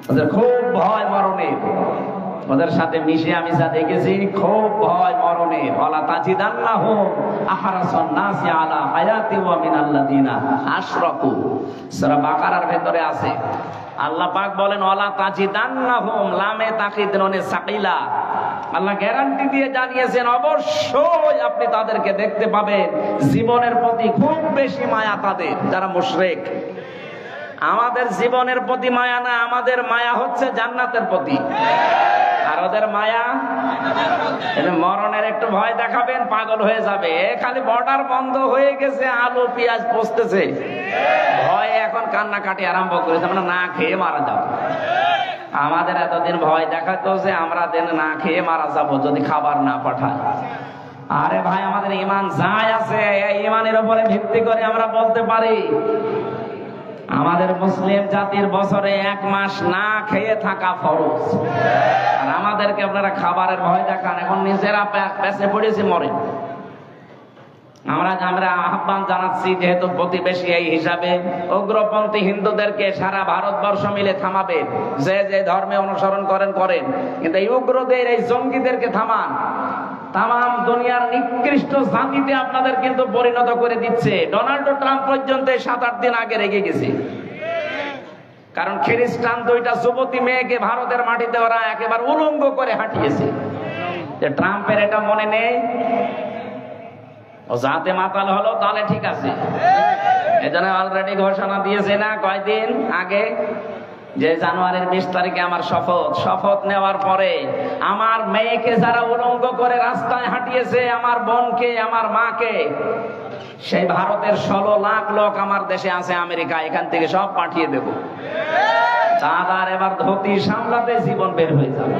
ওদের খুব ভয় মরণের, ওদের সাথে মিশে আমি যা দেখেছি খুব ভয় মরণের। ওয়ালা তাজিদান্নাহুম আহরাসান নাসি আলা হায়াতি ওয়া মিনাল্লাযিনা আশরাকু, সূরা বাকারার ভেতরে আছে। আল্লাহ পাক বলেন ওয়ালা তাজিদান্নাহুম, লামে তাকিদ নুনে সাকিলা, আল্লাহ গ্যারান্টি দিয়ে জানিয়েছেন অবশ্যই আপনি তাদেরকে দেখতে পাবেন জীবনের প্রতি খুব বেশি মায়া তাদের যারা মুশরিক। আমাদের জীবনের প্রতি মায়া না, আমাদের মায়া হচ্ছে জান্নাতের প্রতি। আর ওদের মায়া মরণের একটু ভয় দেখাবেন, পাগল হয়ে যাবে। খালি বর্ডার বন্ধ হয়ে গেছে, আলু পেঁয়াজ পচতেছে, ভয়ে এখন কান্নাকাটি আরম্ভ করেছে, আমরা না খেয়ে মারা যাব। আমাদের এতদিন ভয় দেখাতো যে আমরা দিন না খেয়ে মারা যাব যদি খাবার না পাঠায়। আরে ভাই, আমাদের ঈমান যাই আছে, এই ঈমানের উপরে ভিত্তি করে আমরা বলতে পারি আমাদের মুসলিম জাতির বছরে 1 মাস না খেয়ে থাকা ফরজ। আর আমাদেরকে আপনারা খাবারের ভয় দেখান, এখন নিজেরা পেছে পড়েছি মরে। আমরা আহ্বান জানাচ্ছি, যেহেতু প্রতিবেশী এই হিসাবে উগ্রপন্থী হিন্দুদেরকে সারা ভারতবর্ষ মিলে থামাবেন। যে যে ধর্মে অনুসরণ করেন, কিন্তু এই উগ্রদের, এই জঙ্গিদেরকে থামান। তাম দুনিয়ার নিকৃষ্ট জাতিতে আপনাদের কিন্তু পরিণত করে দিচ্ছে। ডোনাল্ড ট্রাম্প পর্যন্ত 7-8 দিন আগে রেগে গেছে, কারণ খ্রিস্টান 2টা যুবতী মেয়েকে ভারতের মাটিতে ওরা একেবারে উলঙ্গ করে হাঁটিয়েছে। যে ট্রাম্পের এটা মনে নেই, ও যাতে মাতাল হলো তাহলে ঠিক আছে। এজন্য অলরেডি ঘোষণা দিয়েছে না কয়দিন আগে, যে জানুয়ারির 20 তারিখে আমার শপথ নেওয়ার পরে আমার মেয়েকে যারা উলঙ্গ করে রাস্তায় হাঁটিয়েছে, আমার বোনকে, আমার মাকে, সেই ভারতের 16 লাখ লোক আমার দেশে আছে আমেরিকা, এখান থেকে সব পাঠিয়ে দেব। তাদের এবার ধুতি সামলাতে জীবন বের হয়ে যাবে।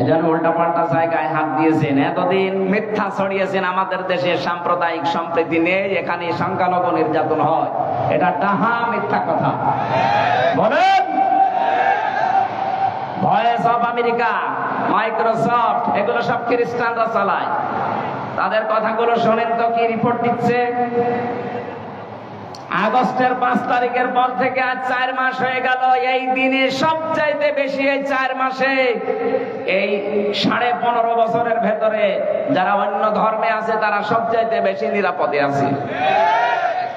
এজন্য উল্টা পাল্টা জায়গায় হাত দিয়েছেন, এতদিন মিথ্যা ছড়িয়েছেন আমাদের দেশে সাম্প্রদায়িক সম্প্রীতি নেই, এখানে সংখ্যালঘু নির্যাতন হয়। এটা ডাহা মিথ্যা কথা। বলেন, ভয়েস অফ আমেরিকা, মাইক্রোসফট, এগুলো সব খ্রিস্টানরা চালায়। তাদের কথাগুলো শোনেন তো কি রিপোর্ট দিচ্ছে। আগস্টের 5 তারিখের পর থেকে আজ 4 মাস হয়ে গেল। এই দিনে সবচাইতে বেশি, এই 4 মাসে, এই 15.5 বছরের ভেতরে যারা অন্য ধর্মে আছে তারা সবচাইতে বেশি নিরাপদে আছে।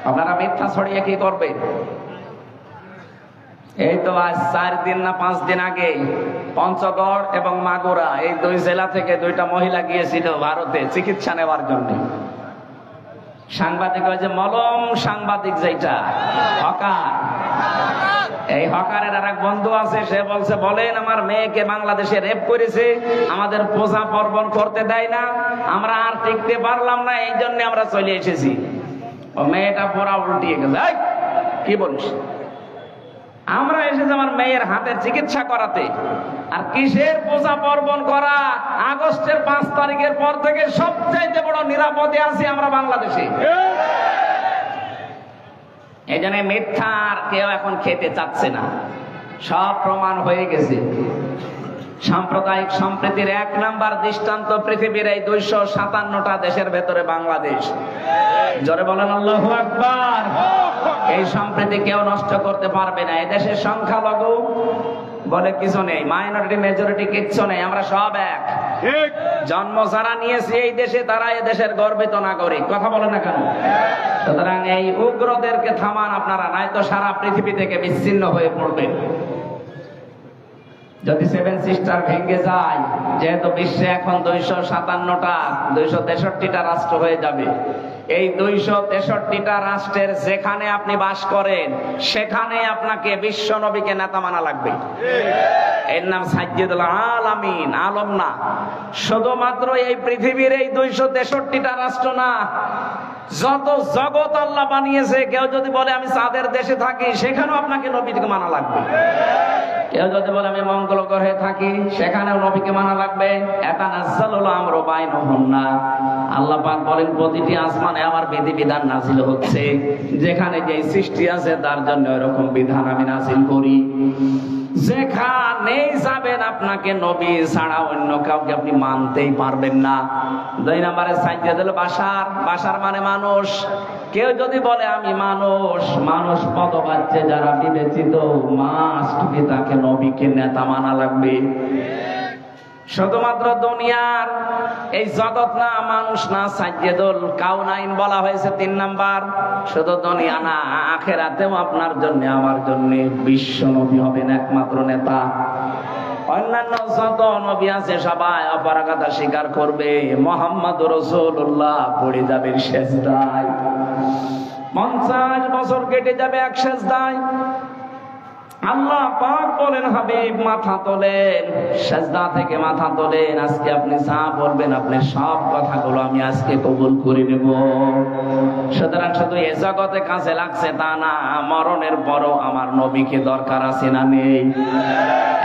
আপনারা মিথ্যা ছড়িয়ে কি করবেন? এই তো আজ 4 দিন না 5 দিন আগে পঞ্চগড় এবং মাগুরা, এই 2 জেলা থেকে 2টা মহিলা গিয়েছিল ভারতে চিকিৎসা নেওয়ার জন্য। সাংবাদিক, ওই যে মলম সাংবাদিক, যেটা হকার, এই হকারের আর এক বন্ধু আছে, সে বলছে, বলেন আমার মেয়েকে বাংলাদেশে রেপ করেছে, আমাদের পূজা পার্বণ করতে দেয় না, আমরা আর টিকতে পারলাম না, এই জন্য আমরা চলে এসেছি। ও মেয়েটা পুরা উল্টিয়ে গেছে, কি বলিস, আমরা এসেছি আমার মেয়ের হাতে চিকিৎসা করাতে, আর কিসের পূজা পার্বণ করা? আগস্টের 5 তারিখের পর থেকে সবচাইতে বড় নিরাপদে আছি আমরা বাংলাদেশে। এই জন্য মিথ্যা আর কেউ এখন খেতে চাচ্ছে না, সব প্রমাণ হয়ে গেছে। সাম্প্রদায়িক সম্প্রীতির 1 নাম্বার দৃষ্টান্ত পৃথিবীর এই 257টা দেশের ভেতরে বাংলাদেশ। জোরে বলেন আল্লাহু আকবার। এই সম্প্রীতি কেউ নষ্ট করতে পারবে না। এই দেশের সংখ্যালঘু বলে কিছু নেই, মাইনরিটি মেজরিটি কিচ্ছু নেই, আমরা সব এক। জন্ম যারা নিয়েছে এই দেশে, তারা এই দেশের গর্বিত নাগরিক। কথা বলে না কেন? সুতরাং এই উগ্রদেরকে থামান আপনারা, নয়তো সারা পৃথিবী থেকে বিচ্ছিন্ন হয়ে পড়বেন। যদি 7 সিস্টার ভেঙে যায়, যেহেতু বিশ্বে এখন 257টা 263টা রাষ্ট্র হয়ে যাবে, এই 263টা রাষ্ট্রের যেখানে আপনি বাস করেন, সেখানে আপনাকে বিশ্ব নবীকে নেতা মানা লাগবে। এর নাম সাইয়্যিদুল আলামিন, আলম না। শুধুমাত্র এই পৃথিবীর এই 263টা রাষ্ট্র না, যত জগৎ আল্লাহ বানিয়েছে, কেউ যদি বলে আমি চাঁদের দেশে থাকি, সেখানেও আপনাকে নবীকে মানা লাগবে। কেউ যদি বলে আমি মঙ্গল গ্রহে থাকি, সেখানেও নবীকে মানা লাগবে। ইয়াতানাজ্জালুল আমরু বাইনাহুন্না, আল্লাহ পাক বলেন প্রতিটি আসমানে আমার বিধিবিধান নাযিল হচ্ছে, যেখানে যেই সৃষ্টি আছে তার জন্য এরকম বিধান আমি নাযিল করি। যেখানেই যাবেন আপনাকে নবী ছাড়া অন্য কাউকে আপনি মানতেই পারবেন না। 2 নম্বরে সাইয়্যিদুল বাশার, বাশার মানে মানুষ। কেউ যদি বলে আমি মানুষ, মানুষ পদবাচ্যে যারা বিবেচিত, মাস্ট বি তাকে নবীকে নেতা মানা লাগবে। শুধুমাত্র দুনিয়ার এই জগৎ না, মানুষ না, সাইয়্যিদুল কাউনাইন বলা হয়েছে 3 নাম্বার। শুধু দুনিয়া না, আখিরাতেও আপনার জন্য আমার জন্য বিশ্ব নবী হবেন একমাত্র নেতা। অন্যান্য যত নবী আছে সবাই অপারগতা স্বীকার করবে, মুহাম্মদুর রাসূলুল্লাহ পড়ে যাবে সেজদায়। 50 বছর কেটে যাবে এক সেজদায়। আল্লাহ পাক বলেন হাবিব মাথা তোলেন, সেজদা থেকে মাথা তোলেন। আজকে আপনি যা বলবেন, আপনি সব কথাগুলো আমি আজকে কবুল করে নেব। সুতরাং শুধু এ জগতে কাজে লাগছে তা না, মরণের পরও আমার নবীকে দরকার আছে না নেই?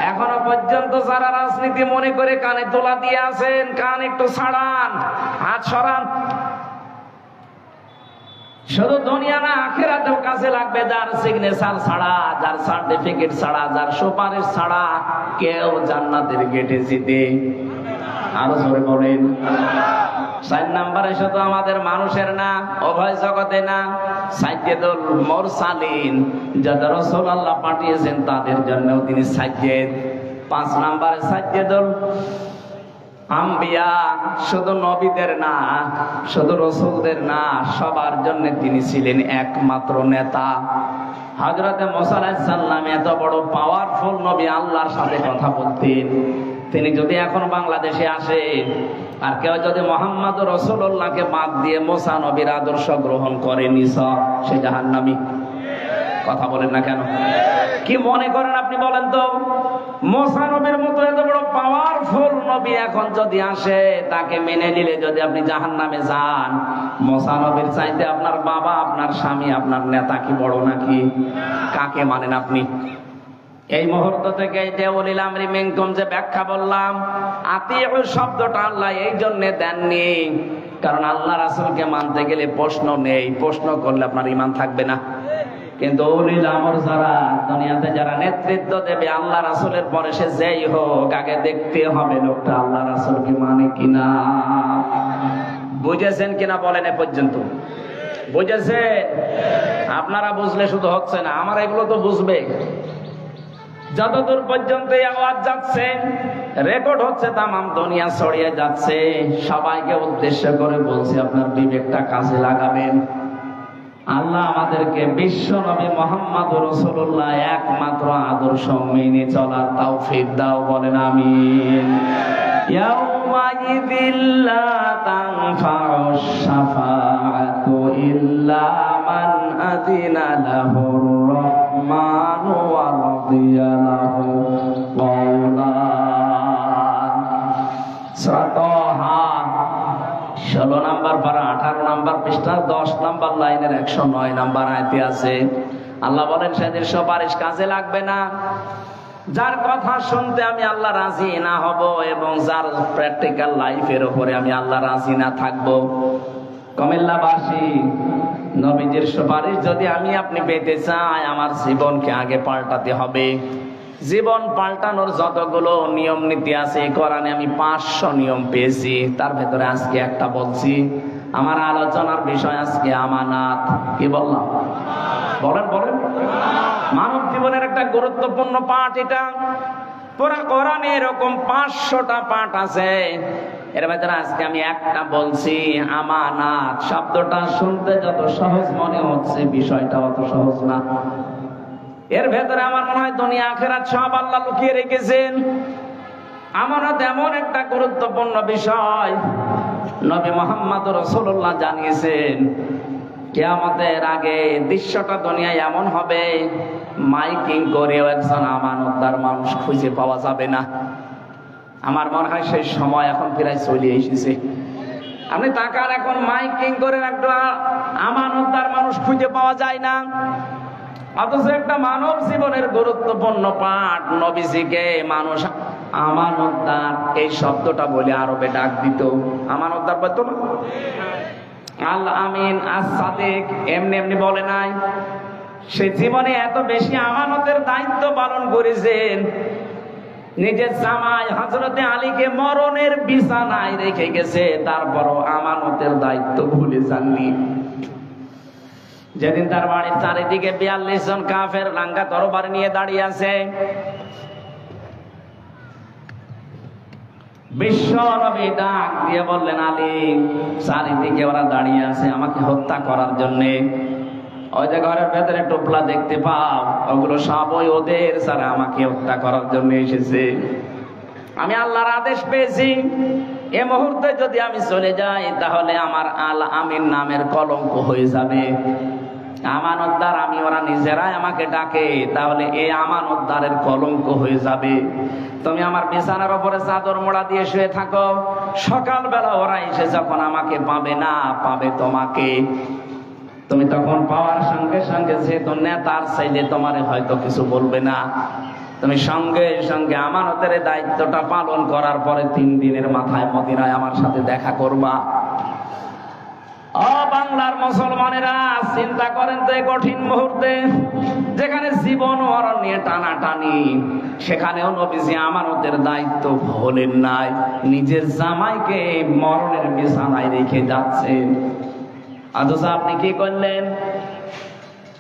এখনো পর্যন্ত যারা রাজনীতি মনে করে কানে তোলা দিয়ে আছেন, কান একটু ছাড়ান, হাত সরান। শুধু দুনিয়া না, আখিরাতেও কাজে লাগবে। যার সিগনেচার ছাড়া, যার সার্টিফিকেট ছাড়া, যার সুপারিশ ছাড়া কেউ জান্নাতের গেটে যেতে, আরো জোরে বলেন। 4 নম্বরে শুধু আমাদের মানুষের না, উভয় জগতে না, সাইয়্যিদুল মুরসালিন, যারা রাসূলুল্লাহ পাঠিয়েছেন তাদের জন্যও তিনি সাইয়্যিদ। 5 নম্বরে সাইয়্যিদুল আম্বিয়া, শুধু নবীদের না, শুধু রাসূলদের না, সবার জন্য তিনি ছিলেন একমাত্র নেতা। হযরতে মুসা আলাইহিস সালাম এত বড় পাওয়ারফুল নবী, আল্লাহর সাথে কথা বলতেন। তিনি যদি এখন বাংলাদেশে আসে আর কেউ যদি মুহাম্মদ রাসূলুল্লাহকে বাদ দিয়ে মুসা নবীর আদর্শ গ্রহণ করে, সে জাহান্নামী। কথা বলেন না কেন? কি মনে করেন আপনি বলেন তো? মুসা নবীর মতো এত বড় পাওয়ারফুল নবী এখন যদি আসে, তাকে মেনে নিলে যদি আপনি জাহান্নামে যান, মুসা নবীর চাইতে আপনার বাবা, আপনার স্বামী, আপনার নেতা কি বড় নাকি? কাকে মানেন আপনি? এই মুহূর্ত থেকে এই যে উলিল আমরি মিনকুম যে ব্যাখ্যা বললাম, আতিউ শব্দটা আল্লাহ এই জন্য দেননি, কারণ আল্লাহ রাসূলকে মানতে গেলে প্রশ্ন নেই, প্রশ্ন করলে আপনার ঈমান থাকবে না। কিন্তু উলিল আমর যারা দুনিয়াতে যারা নেতৃত্ব দেবে আল্লাহ রাসূলের পরে, সে যেই হোক, আগে দেখতে হবে লোকটা আল্লাহ রাসূলকে মানে কিনা। বুঝেছেন কিনা বলেন এ পর্যন্ত? বুঝেছেন? আপনারা বুঝলে শুধু হচ্ছে না, আমার এগুলো তো বুঝবে। যতদূর পর্যন্ত এই আওয়াজ যাচ্ছে, রেকর্ড হচ্ছে, তামাম দুনিয়া ছড়িয়ে যাচ্ছে, সবাইকে উদ্দেশ্য করে বলছি আপনার বিবেকটা কাজে লাগাবেন। আল্লাহ আমাদেরকে বিশ্ব নবী মুহাম্মদুর রাসূলুল্লাহ একমাত্র আদর্শ মেনে চলার তৌফিক দাও, বলেন আমিন। ইয়াউমা ইযিল লা তানফাউশ শাফাআতু ইল্লা মান আযিনা লাহুর রাহমানু ওয়া রাদিয়া লাহু কওলা। সূরা তাহা 16 নম্বর পারা 18 নম্বর পৃষ্ঠা 10 নম্বর লাইনের 109 নম্বর আয়াতে আছে। আল্লাহ বলেন সেদিন সুপারিশ কাজে লাগবে না, যার কথা শুনতে আমি আল্লাহ রাজি না হব এবং যার প্র্যাকটিক্যাল লাইফের উপরে আমি আল্লাহ রাজি না থাকবো। কুমিল্লাবাসী, নবীজির সুপারিশ যদি আমি আপনি পেতে চাই, আমার জীবনকে আগে পাল্টাতে হবে। জীবন পাল্টানোর যতগুলো নিয়ম নীতি আছে কোরআনে আমি 500 নিয়ম পেয়েছি, তার ভেতরে আজকে একটা বলছি। আমার আলোচনার বিষয় আজকে আমানত। কি বললাম? বলেন বলেন। মানব জীবনের একটা গুরুত্বপূর্ণ পাঠ এটা। পুরা কোরআনে এরকম 500টা পাঠ আছে, এর ভেতরে আজকে আমি একটা বলছি, আমানত। শব্দটা শুনতে যত সহজ মনে হচ্ছে, বিষয়টা অত সহজ না। এর ভেতরে আমার মনে হয় দুনিয়া আখিরাত সব আল্লাহ লুকিয়ে রেখেছেন। আমানত এমন একটা গুরুত্বপূর্ণ বিষয়, নবী মুহাম্মদ রাসূলুল্লাহ জানিয়েছেন কিয়ামতের আগে দৃশ্যটা দুনিয়ায় এমন হবে, মাইকিং করেও একজন আমানতদার মানুষ খুঁজে পাওয়া যাবে না। আমার মনে হয় সেই সময় এখন প্রায় চলে এসেছে। আপনি তাকান, এখন মাইকিং করে একটা আমানতদার মানুষ খুঁজে পাওয়া যায় না। অথচ একটা মানব জীবনের গুরুত্বপূর্ণ পাঠ, নবীজিকে মানুষ আমানতদার এই শব্দটা বলে আরবে ডাক দিত। আমানতদার বলতো না, আল আমিন, আস সাদিক, এমনি এমনি বলে নাই। সে জীবনে এত বেশি আমানতের দায়িত্ব পালন করেছেন, নিজের জামাই হযরতে আলীকে মরণের বিছানায় রেখে গেছে, তারপরও আমানতের দায়িত্ব ভুলে যাননি। যেদিন তার বাড়ির চারিদিকে 42 জন কাফের রাঙ্গা তরবারি নিয়ে দাঁড়িয়ে আছে, বিশ্ব নবী ডাক দিয়ে বললেন, আলী, চারিদিকে ওরা দাঁড়িয়ে আছে আমাকে হত্যা করার জন্য। ওই যে ঘরের ভেতরে টোপলা দেখতে পাও, ওগুলো সবই ওদের, যারা আমাকে হত্যা করার জন্য এসেছে। আমি আল্লাহর আদেশ পেয়েছি, এ মুহূর্তে যদি আমি চলে যাই তাহলে আমার আল আমিন নামের কলঙ্ক হয়ে যাবে। আমানতদার আমি, ওরা নিজেরাই আমাকে ডাকে, তাহলে এই আমানতদারের কলঙ্ক হয়ে যাবে। তুমি আমার বিছানার উপরে চাদর মোড়া দিয়ে শুয়ে থাকো, সকালবেলা ওরা এসে যখন আমাকে পাবে না, পাবে তোমাকে। তুমি তখন পাওয়ার সঙ্গে সঙ্গে যেহেতু নেতার চাইলে তোমারে হয়তো কিছু বলবে না, তুমি সঙ্গে সঙ্গে আমানতের দায়িত্বটা পালন করার পরে 3 দিনের মাথায় মদিনায় আমার সাথে দেখা করবা। ও বাংলার মুসলমানেরা, চিন্তা করেন তো এই কঠিন মুহূর্তে যেখানে জীবন মরণ নিয়ে টানাটানি, সেখানেও নবীজি আমানতের দায়িত্ব ভোলেন নাই। নিজের জামাইকে মরণের বিছানায় রেখে যাচ্ছেন, অথচ আপনি কি করলেন?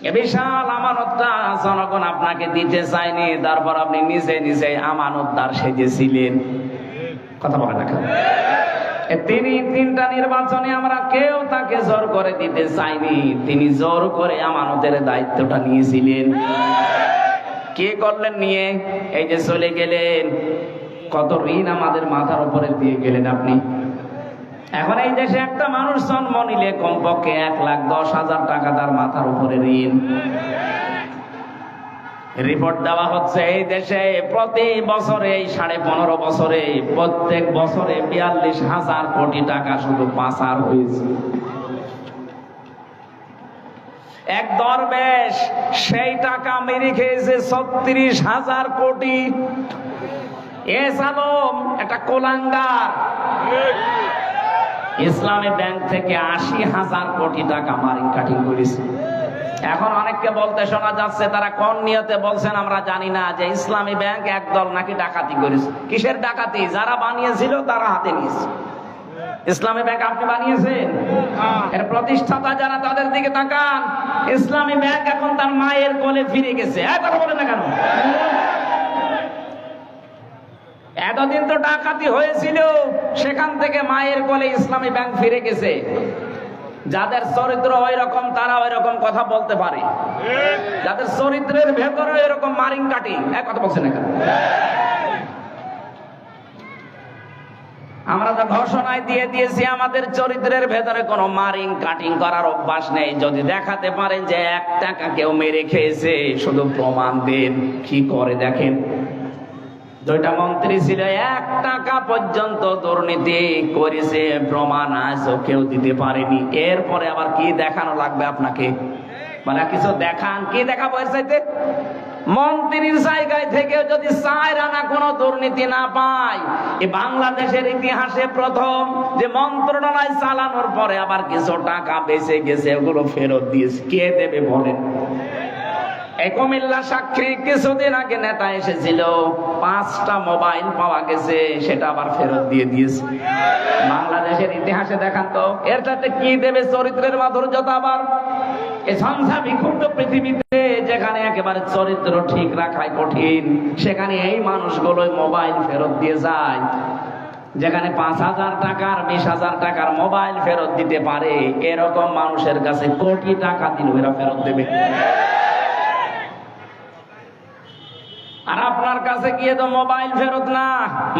এ বিশাল আমানতটা জনগণ আপনাকে দিতে চায়নি, তারপর আপনি নিজে নিজে আমানতদার সেজেছিলেন। কথা বলে না কেন? তিনি 3টা নির্বাচনে আমরা কেউ তাকে জোর করে দিতে চাইনি, তিনি জোর করে আমানতের দায়িত্বটা নিয়েছিলেন। কে করলেন নিয়ে? এই যে চলে গেলেন, কত ঋণ আমাদের মাথার উপরে দিয়ে গেলেন আপনি। এখন এই দেশে একটা মানুষ জন্ম নিলে কমপক্ষে 1,10,000 টাকা তার মাথার উপরে ঋণ। রিপোর্ট দেওয়া হচ্ছে এই দেশে প্রতি বছরে, এই 15.5 বছরে, প্রত্যেক বছরে 42,000 কোটি টাকা শুধু পাচার হয়েছে। এক দরবেশ সেই টাকা মেরে খেয়েছে 36,000 কোটি। এস আলম একটা কোলাঙ্গার ইসলামী ব্যাংক থেকে 80,000 কোটি টাকা মারিং কাটিং করেছে। এখন অনেককে বলতে শোনা যাচ্ছে, তারা কোন নিয়তে বলছেন আমরা জানি না, যে ইসলামী ব্যাংক একদল নাকি ডাকাতি করেছে। কিসের ডাকাতি? যারা বানিয়েছিল তারা হাতে নিয়েছে। ইসলামী ব্যাংক আপনি বানিয়েছেন, এর প্রতিষ্ঠাতা যারা, তাদের দিকে তাকান। ইসলামী ব্যাংক এখন তার মায়ের কোলে ফিরে গেছে। কথা বলে না কেন? এতদিন তো ডাকাতি হয়েছিল, সেখান থেকে মায়ের কোলে ইসলামী ব্যাংক ফিরে গেছে। যাদের চরিত্র ওই রকম তারা ওই রকম কথা বলতে পারে, যাদের চরিত্রের ভেতরে এরকম মারিং কাটিং। কথা বলছেন না কেন? আমরা তো ঘোষণায় দিয়ে দিয়েছি আমাদের চরিত্রের ভেতরে কোনো মারিং কাটিং করার অভ্যাস নেই। যদি দেখাতে পারেন যে 1 টাকা কেউ মেরে খেয়েছে, শুধু প্রমাণ দেন। কি করে দেখেন। 2টা মন্ত্রী ছিল, 1 টাকা পর্যন্ত দুর্নীতি করেছে, প্রমাণ আজও কেউ দিতে পারেনি। এরপরে আবার কি দেখানো লাগবে আপনাকে? মানে কিছু দেখান, কি দেখাবো এর চাইতে? মন্ত্রীর জায়গায় থেকে যদি 4 আনা কোনো দুর্নীতি না পায়, এই বাংলাদেশের ইতিহাসে প্রথম যে মন্ত্রণালয় চালানোর পরে আবার কিছু টাকা বেঁচে গেছে, ওগুলো ফেরত দিয়েছে। কে দেবে বলেন? এই কুমিল্লা সাক্ষী কিছুদিন আগে নেতা এসেছিল, 5টা মোবাইল পাওয়া গেছে, সেটা আবার ফেরত দিয়ে দিয়েছে। বাংলাদেশের ইতিহাসে দেখান তো এর সাথে কি দেবে চরিত্রের মাধুর্যতা? আবার এই সংসার বিক্ষুব্ধ পৃথিবীতে, যেখানে একেবারে চরিত্র ঠিক রাখাই কঠিন, সেখানে এই মানুষগুলো মোবাইল ফেরত দিয়ে যায়। যেখানে 5,000 টাকার 20,000 টাকার মোবাইল ফেরত দিতে পারে, এরকম মানুষের কাছে কোটি টাকা দিলেও এরা ফেরত দেবে। আর আপনার কাছে গিয়ে তো মোবাইল ফেরত না,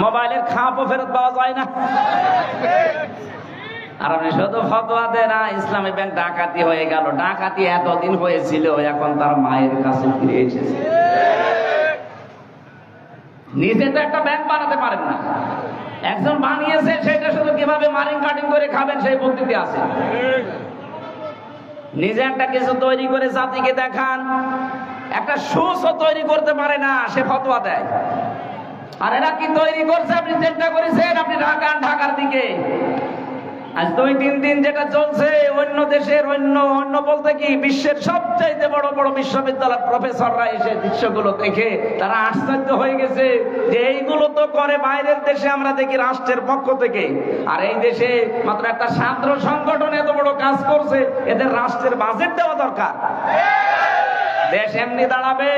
মোবাইলের খাপও ফেরত পাওয়া যায় না। আর আপনি শুধু ফতোয়া দেন না ইসলামী ব্যাংক ডাকাতি হয়ে গেল। ডাকাতি এতদিন হয়েছিল, এখন তার মায়ের কাছে ফিরে এসেছে। নিজে তো একটা ব্যাংক বানাতে পারেন না, একজন বানিয়েছে, সেটা শুধু কিভাবে মারিং কাটিং করে খাবেন সেই পদ্ধতি আছে। নিজে একটা কিছু তৈরি করে জাতিকে দেখান, একটা সুসও তৈরি করতে পারে না, সে ফতোয়া দেয়। আর এরা কি তৈরি করছে আপনি চেষ্টা করেছেন? আপনি ঢাকার দিকে আজ 2-3 দিন যেটা চলছে, অন্য দেশের অন্য বলতে কি বিশ্বের সবচাইতে বড় বড় বিশ্ববিদ্যালয়ের প্রফেসররা এসে দৃশ্যগুলো দেখে তারা আশ্চর্য হয়ে গেছে যে এইগুলো তো করে বাইরের দেশে, আমরা দেখি রাষ্ট্রের পক্ষ থেকে, আর এই দেশে মাত্র একটা ছাত্র সংগঠন এত বড় কাজ করছে। এদের রাষ্ট্রের বাজেট দেওয়া দরকার। দেশ এমনি দাঁড়াবে,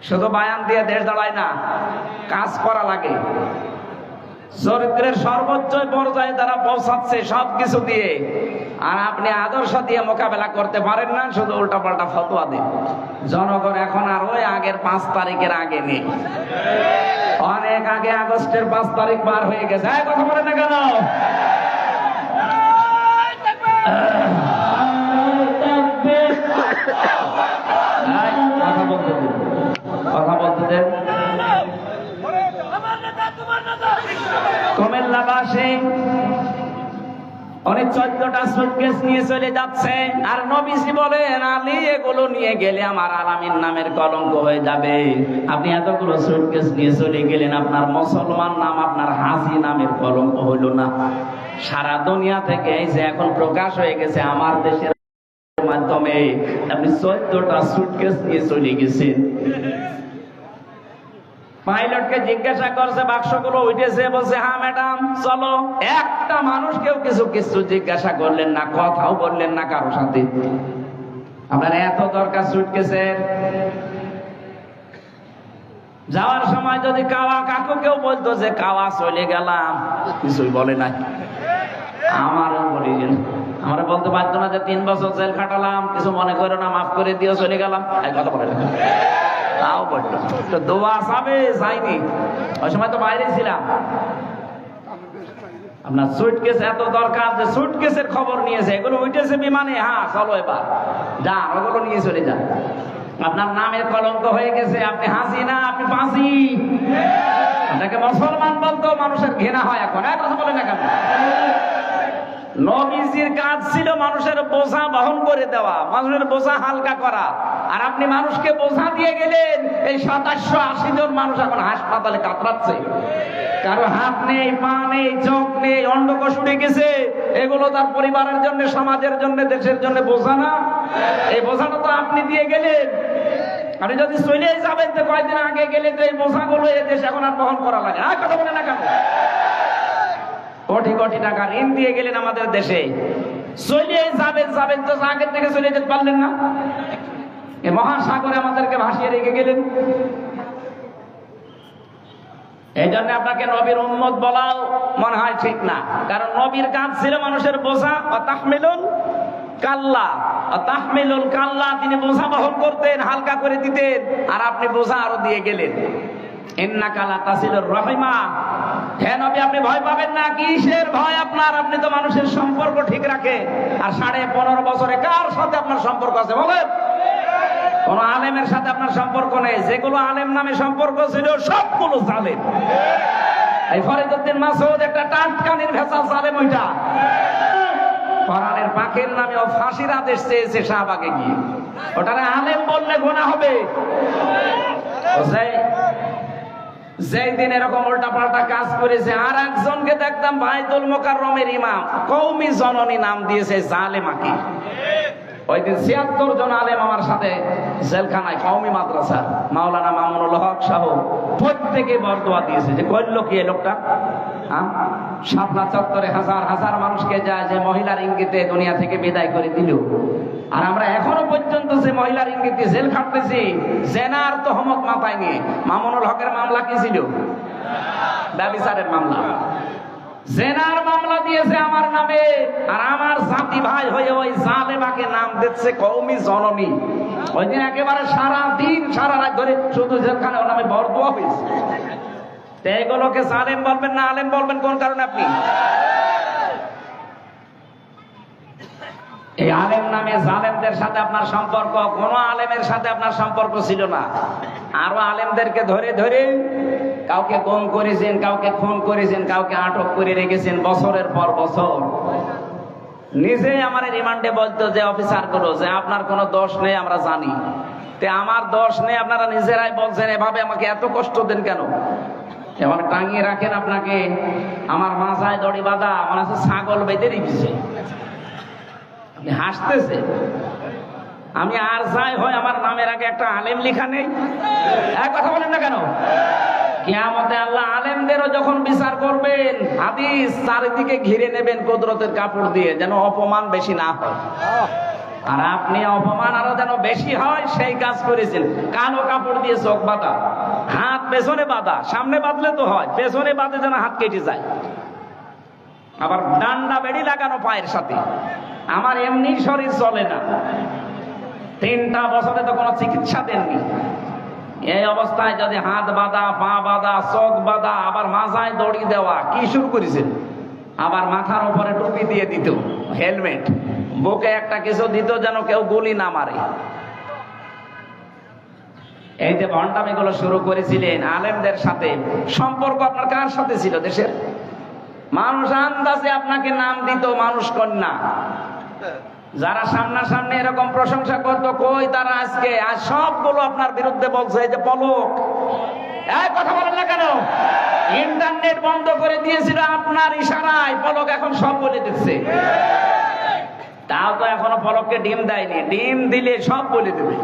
শুধু বায়ান দিয়ে দেশ দাঁড়ায় না, কাজ করা লাগে। চরিত্রের সর্বোচ্চ পর্যায়ে তারা পৌঁছাচ্ছে সবকিছু দিয়ে, আর আপনি আদর্শ দিয়ে মোকাবেলা করতে পারেন না, শুধু উল্টাপাল্টা ফতোয়া দেন। জনগণ এখন আর ওই আগের 5 তারিখের আগে নেই, অনেক আগে আগস্টের 5 তারিখ পার হয়ে গেছে। কথা বলেন না কেন? কথা বলতে দেন। কুমিল্লাবাসী উনি 14টা সুটকেস নিয়ে চলে যাচ্ছে, আর নবীজি বলেন আলী এগুলো নিয়ে গেলে আমার আলামিন নামের কলঙ্ক হয়ে যাবে। আপনি এতগুলো সুটকেস নিয়ে চলে গেলেন, আপনার মুসলমান নাম আপনার হাজি নামের কলঙ্ক হইল না? সারা দুনিয়া থেকে এই যে এখন প্রকাশ হয়ে গেছে আমার দেশের মাধ্যমে, আপনি 14টা সুটকেস নিয়ে চলে গেছেন। পাইলটকে জিজ্ঞাসা করছে বাক্সগুলো উঠেছে, বলছে হ্যাঁ ম্যাডাম চলো। একটা মানুষকেও কিছু জিজ্ঞাসা করলেন না, কথাও বললেন না কারোর সাথে। আপনার এত দরকার সুটকেসের? যাওয়ার সময় যদি কাকু কেউ বলতো যে কাওয়া চলে গেলাম, কিছুই বলে নাই। আমারও বলিলেন, আমরা বলতে পারতো না যে 3 বছর জেল খাটালাম, কিছু মনে করো না, মাফ করে দিও, চলে গেলাম, এই কথা বলে না। তাও বলতো তো দোয়া চাবে, যাইনি, ওই সময় তো বাইরে ছিলাম। আপনার সুটকেস এত দরকার যে সুটকেসের খবর নিয়েছে, এগুলো উঠেছে বিমানে, হ্যাঁ চলো এবার যা, ওগুলো নিয়ে চলে যান। আপনার নামের কলঙ্ক হয়ে গেছে, আপনি হাসি না, আপনি পাঁচি। আপনাকে মুসলমান বলতো মানুষের ঘৃণা হয় এখন। কথা বলে না কেন? নবীজির কাজ ছিল মানুষের বোঝা বহন করে দেওয়া, মানুষের বোঝা হালকা করা, আর আপনি মানুষকে বোঝা দিয়ে গেলেন। এই 2780 জন মানুষ এখন হাসপাতালে কাতরাচ্ছে, কারো হাত নেই, পা নেই, চোখ নেই, অন্ডকোষ উঠে গেছে। এগুলো তার পরিবারের জন্য, সমাজের জন্য, দেশের জন্য বোঝা না? এই বোঝাটা তো আপনি দিয়ে গেলেন। আপনি যদি চলে যাবেন তো কয়েকদিন আগে গেলে তো এই বোঝাগুলো এ দেশ এখন আর বহন করা লাগে। আর কথা বলে না কেন? কোটি কোটি টাকা ঋণ দিয়ে গেলেন আমাদের দেশে, চলে যাবেন তো আগের থেকে চলে যেতে পারলেন না? এই মহাসাগরে আমাদেরকে ভাসিয়ে রেখে গেলেন। এই জন্য আপনাকে নবীর উম্মত বলাও মনে হয় ঠিক না, কারণ নবীর কাজ ছিল মানুষের বোঝা তাহমিলুল কাল্লা, তিনি বোঝা বহন করতেন, হালকা করে দিতেন, আর আপনি বোঝা আরো দিয়ে গেলেন। ইন্নাকা লা তাসিলুর রাহিমা, হে নবী আপনি ভয় পাবেন না। কিসের ভয় আপনার? আপনি তো মানুষের সম্পর্ক ঠিক রাখেন। আর 15.5 বছরে কার সাথে আপনার সম্পর্ক আছে বলেন? কোন আলেমের সাথে আপনার সম্পর্ক নেই। যেগুলো আলেম নামে সম্পর্ক ছিল সবগুলো জালেম। এই ফরিদউদ্দিন মাসউদ একটা টাটকানির ভেজাল জালেম। ওইটা কোরআনের পাকের নামে ও ফাঁসির আদেশ চেয়েছে শাহবাগে গিয়ে, ওটারে আলেম বললে গুনাহ হবে। যেই দিন এরকম উল্টা পাল্টা কাজ করেছে, আর একজনকে দেখতাম বাইতুল মোকাররমের ইমাম, কওমি জননী নাম দিয়েছে জালেমাকে। ওই দিন 76 জন আলেম আমার সাথে জেলখানায়, কওমি মাদ্রাসার মাওলানা মামুনুল হক সহ প্রত্যেকে বরদোয়া দিয়েছে। যে কইল কি এই লোকটা? শাপলা চত্বরে হাজার হাজার মানুষকে যায় যে মহিলার ইঙ্গিতে দুনিয়া থেকে বিদায় করে দিল, আর আমরা এখনো পর্যন্ত যে মহিলার ইঙ্গিতে জেল খাটতেছি জেনার তহমত মাথায় নিয়ে। মামুনুল হকের মামলা কি ছিল? ব্যভিচারের মামলা। জেনার মামলা দিয়েছে আমার নামে, আর আমার জাতি ভাই হয়ে ওই জালেমাকে নাম দিচ্ছে কওমি জননী। ওই দিন একেবারে সারা দিন সারা রাত ধরে শুধু জেলখানে ওর নামে বরদোয়া হয়েছে। এগুলোকে জালেম বলবেন না আলেম বলবেন কোন কারণে আপনি? এই আলেম নামে জালেমদের সাথে আপনার সম্পর্ক, কোন আলেমের সাথে আপনার সম্পর্ক ছিল না। আরো আলেমদেরকে ধরে ধরে কাউকে গুম করেছেন, কাউকে খুন করেছেন, কাউকে আটক করে রেখেছেন বছরের পর বছর। নিজে আমার রিমান্ডে বলতো যে অফিসার গুলো যে আপনার কোনো দোষ নেই, আমরা জানি, তে আমার দোষ নেই, আপনারা নিজেরাই বলছেন, এভাবে আমাকে এত কষ্ট দেন কেন? এবার টাঙিয়ে রাখেন আপনাকে, আমার মাথায় দড়ি বাঁধা, আমার কাছে ছাগল বেঁধে রেখেছে। আপনি হাসতেছে, আমি আর যাই হয় আমার নামের আগে একটা আলেম লেখা নেই। এক কথা বলেন না কেন? কিয়ামতে আল্লাহ আলেমদেরও যখন বিচার করবেন, হাদিস চারিদিকে ঘিরে নেবেন কুদরতের কাপড় দিয়ে, যেন অপমান বেশি না হয়। আর আপনি অপমান আরো যেন বেশি হয় সেই কাজ করেছেন। কালো কাপড় দিয়ে চোখ বাঁধা, হাত পেছনে বাঁধা, সামনে বাঁধলে তো হয়, পেছনে বাঁধে যেন হাত কেটে যায়। আবার ডান্ডা বেড়ি লাগানো পায়ের সাথে। আমার এমনি শরীর চলে না, 3টা বছরে তো কোনো চিকিৎসা দেননি। এই অবস্থায় যদি হাত বাঁধা, পা বাঁধা, চোখ বাঁধা, আবার মাথায় দড়ি দেওয়া, কি শুরু করেছেন? আবার মাথার উপরে টুপি দিয়ে দিত, হেলমেট, বুকে একটা কিছু দিত যেন কেউ গুলি না মারে। এই যে ভণ্ডামি গুলো শুরু করেছিলেন আলেমদের সাথে, সম্পর্ক আপনার কার সাথে ছিল? দেশের মানুষ আন্দাজে আপনাকে নাম দিত মানুষ কন্যা। যারা সামনাসামনি এরকম প্রশংসা করতো, কই তারা আজকে? আজ সবগুলো আপনার বিরুদ্ধে বলছে। এই যে পলক, এই কথা বলেন না কেন? ইন্টারনেট বন্ধ করে দিয়েছিল আপনার ইশারায়, পলক এখন সব বলে দিচ্ছে। তাও তো এখনো পলককে ডিম দেয়নি, ডিম দিলে সব বলে দেবে।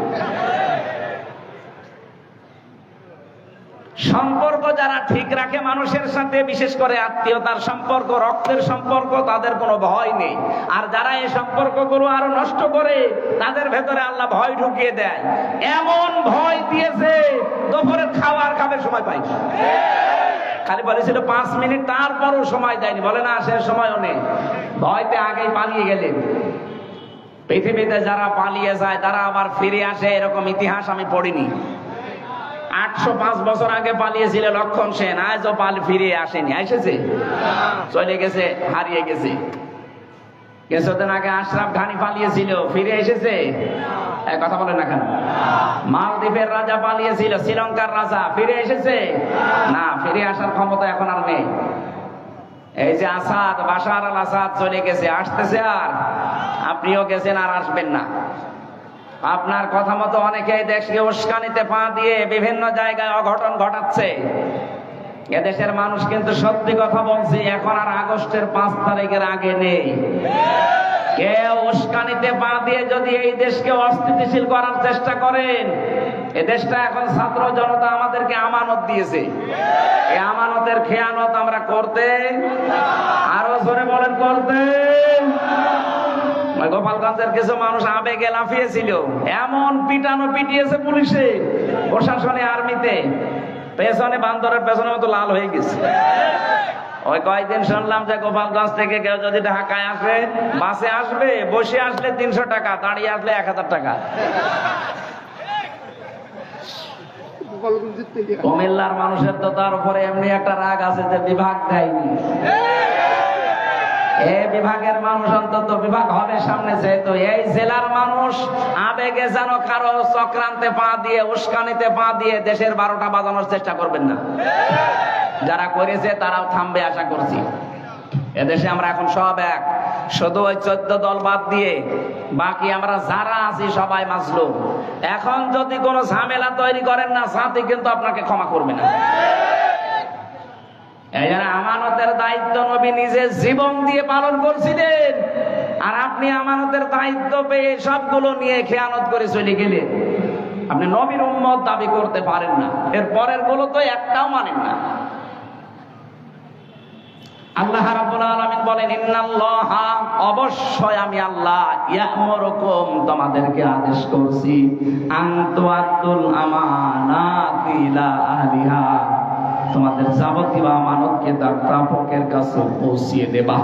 সম্পর্ক যারা ঠিক রাখে মানুষের সাথে, বিশেষ করে আত্মীয়তার সম্পর্ক, রক্তের সম্পর্ক, তাদের কোনো ভয় নেই। আর যারা এই সম্পর্কগুলো আরো নষ্ট করে, তাদের ভেতরে আল্লাহ ভয় ঢুকিয়ে দেয়। এমন ভয় দিয়েছে দুপুরের খাবার খাবে সময় পাই, খালি বলেছিল 5 মিনিট, তারপরও সময় দেয়নি। বলে না সে সময়ও নেই, ভয়তে আগেই পালিয়ে গেলেন। পৃথিবীতে যারা পালিয়ে যায় তারা আবার ফিরে আসে, এরকম ইতিহাস আমি পড়িনি। 805 বছর আগে পালিয়েছিল লক্ষণ সেন, আজও ফিরে আসেনি। এসেছে, চলে গেছে, হারিয়ে গেছে। কিছুদিন আগে আশরাফ ঘানি পালিয়েছিল, ফিরে এসেছে? এক কথা বলেন না কেন? মালদ্বীপের রাজা পালিয়েছিল, শ্রীলঙ্কার রাজা, ফিরে এসেছে? না, ফিরে আসার ক্ষমতা এখন আর নেই। এই যে আসাদ, বাশার আল আসাদ চলে গেছে, আসতেছে আর, আপনিও গেছেন আর আসবেন না। আপনার কথা মতো অনেকে দেশকে উস্কানিতে পা দিয়ে বিভিন্ন জায়গায় অঘটন ঘটাচ্ছে। এদেশের মানুষ কিন্তু সত্যি কথা বলছি, এখন আর আগস্টের 5 তারিখের আগে নেই। কেউ উস্কানিতে পা দিয়ে যদি এই দেশকে অস্থিতিশীল করার চেষ্টা করেন, এ দেশটা এখন ছাত্র জনতা আমাদেরকে আমানত দিয়েছে, এই আমানতের খেয়ানত আমরা করতে, আরো জোরে বলেন, করতে। গোপালগঞ্জের কিছু মানুষ আবেগে লাফিয়েছিল, এমন পিটানো পিটিয়েছে পুলিশে, প্রশাসনে, আর্মিতে, পেছনে বান্দরের পেছনের মতো লাল হয়ে গেছে। ওই কয়েকদিন শুনলাম যে গোপালগঞ্জ থেকে কেউ যদি ঢাকায় আসে, বাসে আসবে, বসে আসলে 300 টাকা, দাঁড়িয়ে আসলে 1000 টাকা। কুমিল্লার মানুষের তো তার উপরে এমনি একটা রাগ আছে যে বিভাগ দেয়নি। এই বিভাগের মানুষ অন্তত বিভাগ হবে সামনে, যেহেতু এই জেলার মানুষ আবেগে যেন কারো চক্রান্তে পা দিয়ে, উস্কানিতে পা দিয়ে দেশের 12টা বাজানোর চেষ্টা করবেন না। যারা করেছে তারাও থামবে আশা করছি। এদেশে আমরা এখন সব এক, শুধু ওই 14 দল বাদ দিয়ে বাকি আমরা যারা আছি সবাই মাজলুম। এখন যদি কোনো ঝামেলা তৈরি করেন না, জাতি কিন্তু আপনাকে ক্ষমা করবে না। এই জন্য আমানতের দায়িত্ব নবী নিজে জীবন দিয়ে পালন করছিলেন, আর আপনি আমানতের দায়িত্ব পেয়ে সবগুলো নিয়ে খেয়ানত করে চলে গেলেন। আপনি নবীর উম্মত দাবি করতে পারেন না, এর পরের গুলো তো একটাও মানেন না। আল্লাহ রাব্বুল আলামিন বলেন, ইন্নাল্লাহা, অবশ্যই আমি আল্লাহ, ইয়া'মুরুকুম, তোমাদেরকে আদেশ করছি, আন তুআদ্দুল আমানাতি ইলা আহলিহা, তোমাদের যাবতীয় আমানতকে তার প্রাপকের কাছে পৌঁছিয়ে দেবা।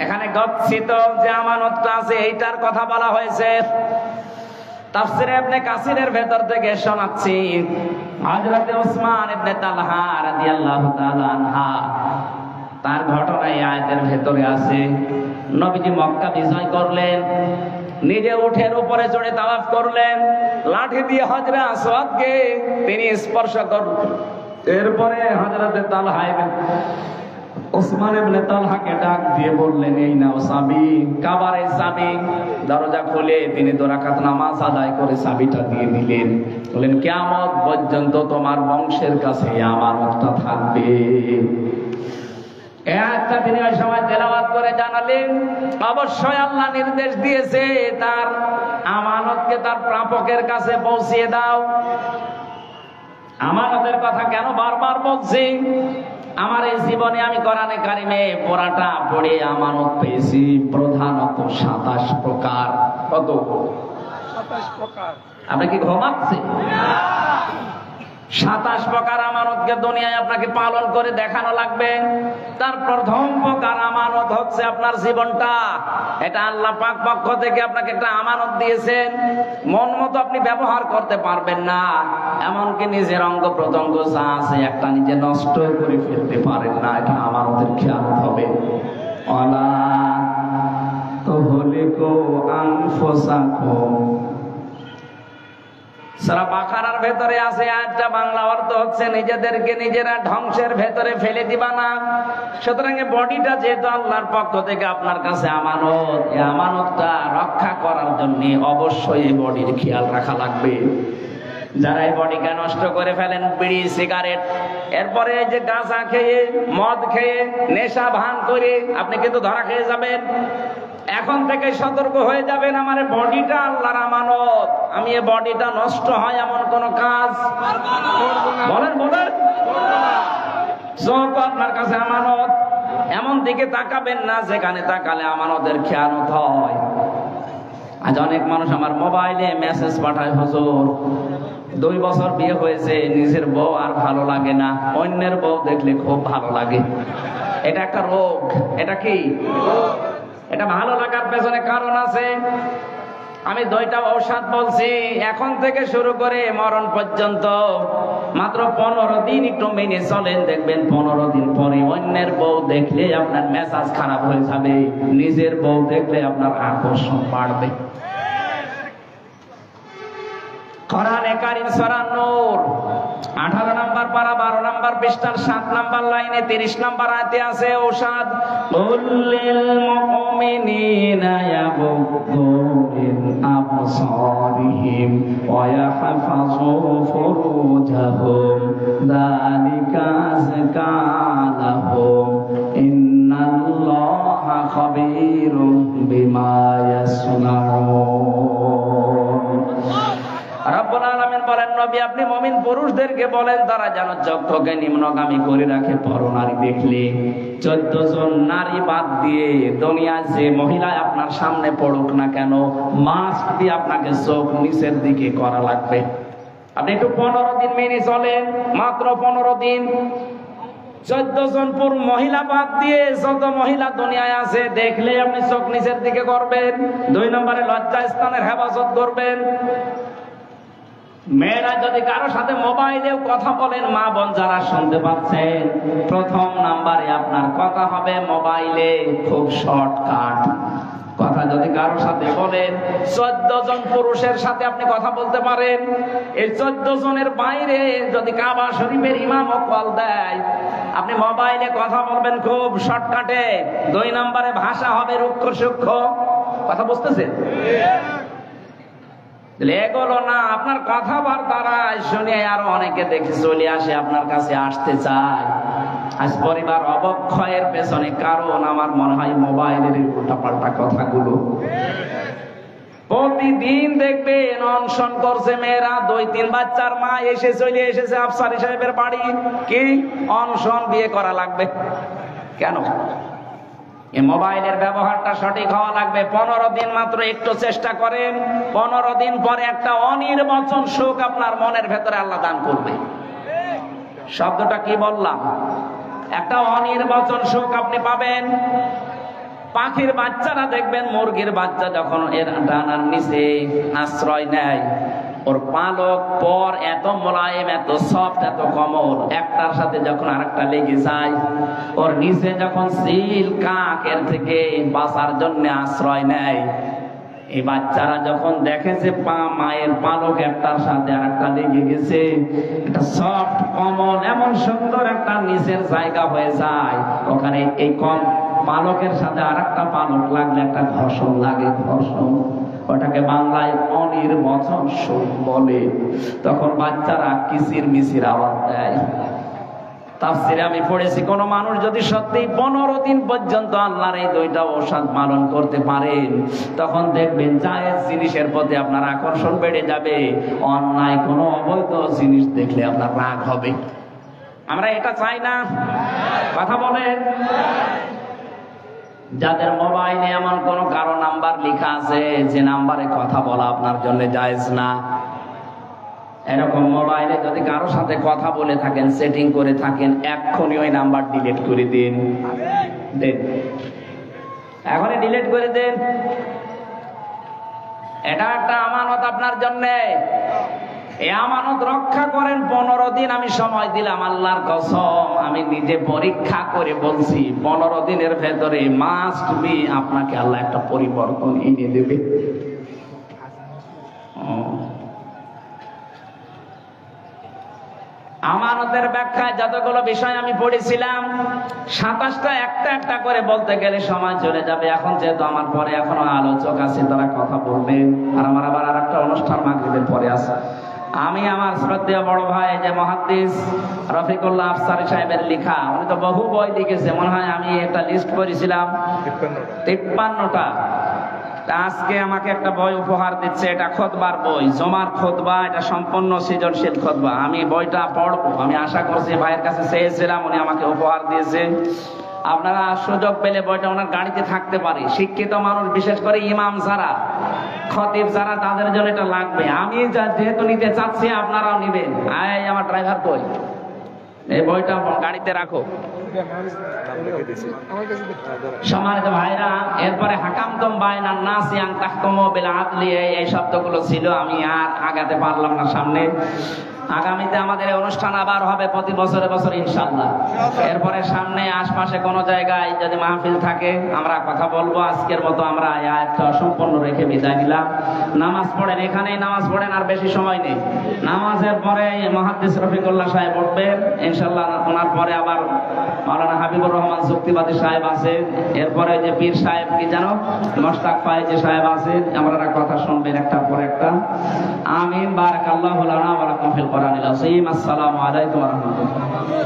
এখানে গচ্ছিত যে আমানতটা আছে এইটার কথা বলা হয়েছে। তাফসীরে ইবনে কাসিরের ভেতর থেকে শোনাচ্ছি, হযরত ওসমান ইবনে তালহা রাদিয়াল্লাহু তাআলা আনহা, তার ঘটনা এই আয়াতের ভেতরে আছে নবীজি মক্কা বিজয় করলেন, নিজে উঠের উপরে চড়ে তাওয়াফ করলেন, লাঠি দিয়ে হজরে আসওয়াদকে তিনি স্পর্শ করলেন। এরপরে হযরতে তালহা ওসমান ইবনে তালহাকে ডাক দিয়ে বললেন, এই নাও চাবি, কাবার এই চাবি। দরজা খুলে তিনি 2 রাকাত নামাজ আদায় করে চাবিটা দিয়ে দিলেন। বললেন, কিয়ামত পর্যন্ত তোমার বংশের কাছে এই আমানতটা থাকবে। একটা তিনি ওই সময় তেলাওয়াত করে জানালেন, অবশ্যই আল্লাহ নির্দেশ দিয়েছে তার আমানতকে তার প্রাপকের কাছে পৌঁছিয়ে দাও। আমানতের কথা কেন বারবার বলছি? আমার এই জীবনে আমি কোরআনে কারিমে পড়াটা পড়ে আমানত পেয়েছি প্রধানত 27 প্রকার। কত? 27 প্রকার। আপনি কি ঘুমাচ্ছেন? 27 প্রকার আমানতকে দুনিয়ায় আপনাকে পালন করে দেখানো লাগবে। তার প্রথম প্রকার আমানত হচ্ছে আপনার জীবনটা। এটা আল্লাহ পাক পক্ষ থেকে আপনাকে একটা আমানত দিয়েছেন, মন মতো আপনি ব্যবহার করতে পারবেন না, এমনকি নিজের অঙ্গ প্রত্যঙ্গ যা আছে একটা নিজে নষ্ট করে ফেলতে পারেন না। এটা আমানতের খেয়াল হবে। ওয়ালা তুহলিকু আনফুসাকুম, সূরা বাকারার ভেতরে আছে আয়াতটা, বাংলা অর্থ হচ্ছে নিজেদেরকে নিজেরা ধ্বংসের ভেতরে ফেলে দিবা না। সুতরাং বডিটা যেহেতু আল্লাহর পক্ষ থেকে আপনার কাছে আমানত, এই আমানতটা রক্ষা করার জন্য অবশ্যই এই বডির খেয়াল রাখা লাগবে। যারা এই বডিকে নষ্ট করে ফেলেন, বিড়ি সিগারেট, এরপরে এই যে গাঁজা খেয়ে মদ খেয়ে নেশা ভান করে আপনি কিন্তু ধরা খেয়ে যাবেন। এখন থেকে সতর্ক হয়ে যাবেন, আমার বডিটা আল্লাহর আমানত, আমি এই বডিটা নষ্ট হয় এমন কোন কাজ বলেন বলেন চোখ আপনার কাছে আমানত, এমন দিকে তাকাবেন না যেখানে তাকালে আমানতের খেয়ানত হয়। আজ অনেক মানুষ আমার মোবাইলে মেসেজ পাঠায়, হুজুর 2 বছর বিয়ে হয়েছে, নিজের বউ আর ভালো লাগে না, অন্যের বউ দেখলে খুব ভালো লাগে। এটা একটা রোগ। এটা কি? এটা ভালো লাগার পেছনে কারণ আছে। আমি 2টা ঔষধ বলছি, এখন থেকে শুরু করে মরণ পর্যন্ত মাত্র 15 দিন একটু মেনে চলেন, দেখবেন 15 দিন পরে অন্যের বউ দেখলে আপনার মেজাজ খারাপ হয়ে যাবে, নিজের বউ দেখলে আপনার আকর্ষণ বাড়বে। কোরআনে কারীম সূরা নূর 18 নম্বর পারা 12 নম্বর পৃষ্ঠার 7 নম্বর লাইনে 30 নম্বর আয়াতে আছে ঔষধ, কুল্লিল মুমিনিনা ইয়াগুদ্দু মিন আবসারিহিম ওয়া ইয়াহফাযু ফুরুজাহুম যালিকা আযকা লাহুম ইন্নাল্লাহা খাবীরুম বিমা ইয়াসনাউন। রব্বুল আলামিন বলেন, নবী আপনি মুমিন পুরুষদেরকে বলেন তারা যেন চক্ষুকে নিম্নগামী করে রাখে পরনারী দেখলে। 14 জন নারী বাদ দিয়ে দুনিয়ায় যে মহিলা আপনার সামনে পড়ুক না কেন, মাস্ট বি আপনাকে চোখ নিচের দিকে করা লাগবে। আপনি একটু 15 দিন মেনে চলেন, মাত্র 15 দিন। 14 জন মহিলা বাদ দিয়ে যত মহিলা দুনিয়ায় আছে দেখলে আপনি চোখ নিচের দিকে করবেন। 2 নম্বরে লজ্জা স্থানের হেফাজত করবেন। মেয়েরা যদি কারো সাথে মোবাইলেও কথা বলেন, মা বোন যারা শুনতে পাচ্ছেন, প্রথম নাম্বারে আপনার কথা হবে মোবাইলে খুব শর্টকাট কথা। যদি কারোর সাথে বলেন, 14 জন পুরুষের সাথে আপনি কথা বলতে পারেন, এই 14 জনের বাইরে যদি কাবা শরীফের ইমামও কল দেয়, আপনি মোবাইলে কথা বলবেন খুব শর্টকাটে। 2 নম্বরে ভাষা হবে রুক্ষ সূক্ষ্ম। কথা বুঝতেছেন? এগুলো না, আপনার কথাবার্তা শুনে আরো অনেকে দেখে চলে আসে, আপনার কাছে আসতে চায়। আজ পরিবার অবক্ষয়ের পেছনে কারণ আমার মনে হয় মোবাইলের উল্টাপাল্টা কথাগুলো। প্রতিদিন দেখবেন অনশন করছে মেয়েরা, 2-3 বাচ্চার মা এসে চলে এসেছে আফসারি সাহেবের বাড়ি, কি অনশন, বিয়ে করা লাগবে। কেন? এই মোবাইলের ব্যবহারটা সঠিক হওয়া লাগবে। 15 দিন মাত্র একটু চেষ্টা করেন, 15 দিন পরে একটা অনির্বচন সুখ আপনার মনের ভেতরে আল্লাহ দান করবে। শব্দটা কি বললাম? একটা অনির্বচন সুখ আপনি পাবেন। পাখির বাচ্চারা দেখবেন, মুরগির বাচ্চা যখন এর ডানার নিচে আশ্রয় নেয়, ওর পালক পর এত মোলায়েম, এত সফট, এত কোমল, একটার সাথে যখন আরেকটা লেগে যায়, ওর নিচে যখন সিল কাকের থেকে বাঁচার জন্য আশ্রয় নেয়, এই বাচ্চারা যখন দেখে যে মায়ের পালক একটার সাথে আরেকটা লেগে গেছে, এটা সফট কোমল এমন সুন্দর একটা নিচের জায়গা হয়ে যায়, ওখানে এই কম পালকের সাথে আরেকটা পালক লাগলে একটা ঘর্ষণ লাগে, ঘর্ষণ, ওটাকে বাংলায় অনির্বচন সুখ বলে। তখন বাচ্চারা কিচির মিচির আওয়াজ দেয়। তাফসিরে আমি পড়েছি, কোন মানুষ যদি সত্যি 15 দিন পর্যন্ত আল্লাহর এই দুইটা ঔষধ পালন করতে পারেন, তখন দেখবেন জায়েজ জিনিসের প্রতি আপনার আকর্ষণ বেড়ে যাবে, অন্যায় কোনো অবৈধ জিনিস দেখলে আপনার রাগ হবে। আমরা এটা চাই না? কথা বলেন। যাদের মোবাইলে এমন কোন কারো নাম্বার লেখা আছে যে নাম্বারে কথা বলা আপনার জন্য জায়েজ না, এরকম মোবাইলে যদি কারোর সাথে কথা বলে থাকেন, সেটিং করে থাকেন, এক্ষুনি ওই নাম্বার ডিলিট করে দিন। এখনই ডিলিট করে দিন। এটা একটা আমানত আপনার জন্য। এই আমানত রক্ষা করেন। 15 দিন আমি সময় দিলাম, আল্লাহর কসম আমি নিজে পরীক্ষা করে বলছি, 15 দিনের ভেতরে মাস্ট বি আপনাকে আল্লাহ একটা পরিবর্তন এনে দেবে। আমানতের ব্যাখ্যায় যতগুলো বিষয় আমি পড়েছিলাম, 27টা একটা একটা করে বলতে গেলে সময় চলে যাবে। এখন যেহেতু আমার পরে এখনো আলোচক আছে, তারা কথা বলবে, আর আমার আবার আর একটা অনুষ্ঠান মাগরিবের পরে আছে। আমি আমার শ্রদ্ধেয় বড় ভাই যে মুহাদ্দিস রফিকুল্লাহ আফসারী সাহেবের লেখা, উনি তো বহু বই লিখেছে, মনে হয় আমি একটা লিস্ট করেছিলাম 53টা। আজকে আমাকে একটা বই উপহার দিচ্ছে, এটা খুতবার বই, জমার খুতবা, এটা সম্পূর্ণ সৃজনশীল খুতবা। আমি বইটা পড়বো, আমি আশা করছি, ভাইয়ের কাছে চেয়েছিলাম, উনি আমাকে উপহার দিয়েছেন। আপনারা সুযোগ পেলে বইটা ওনার গাড়িতে থাকতে পারে। শিক্ষিত মানুষ, বিশেষ করে ইমাম যারা, খতিব যারা, তাদের জন্য এটা লাগবে। আমি যেহেতু নিতে চাচ্ছি, আপনারাও নিবেন। আমার ড্রাইভার কই, এই বইটা গাড়িতে রাখো। সম্মানিত ভাইরা, এরপরে হাকামতুম বাইনান নাসি আন তাহকুমু বিল আদলি, এই শব্দগুলো ছিল, আমি আর আগাতে পারলাম না সামনে। আগামীতে আমাদের এই অনুষ্ঠান আবার হবে প্রতি বছরে বছর ইনশাআল্লাহ। এরপরে সামনে আশপাশে কোনো জায়গায় যদি মাহফিল থাকে আমরা কথা বলবো। আজকের মতো আমরা এই আয়াতটা অসম্পূর্ণ রেখে বিদায় নিলাম। নামাজ পড়েন, এখানেই নামাজ পড়েন, আর বেশি সময় নেই। নামাজের পরে মুহাদ্দিস রফিকুল্লাহ সাহেব উঠবেন ইনশাআল্লাহ। ওনার পরে আবার মাওলানা হাবিবুর রহমান যুক্তিবাদী সাহেব আছে। এরপরে যে পীর সাহেব কি জানো, মোশতাক ফায়েজি সাহেব আছে। আমরা কথা শুনবেন একটার পর একটা। আমিন। বারাকাল্লাহু লানা ওয়া লাকুম ফিল কোরআনিল আযীম। আসসালামু আলাইকুম ওয়া রাহমাতুল্লাহ।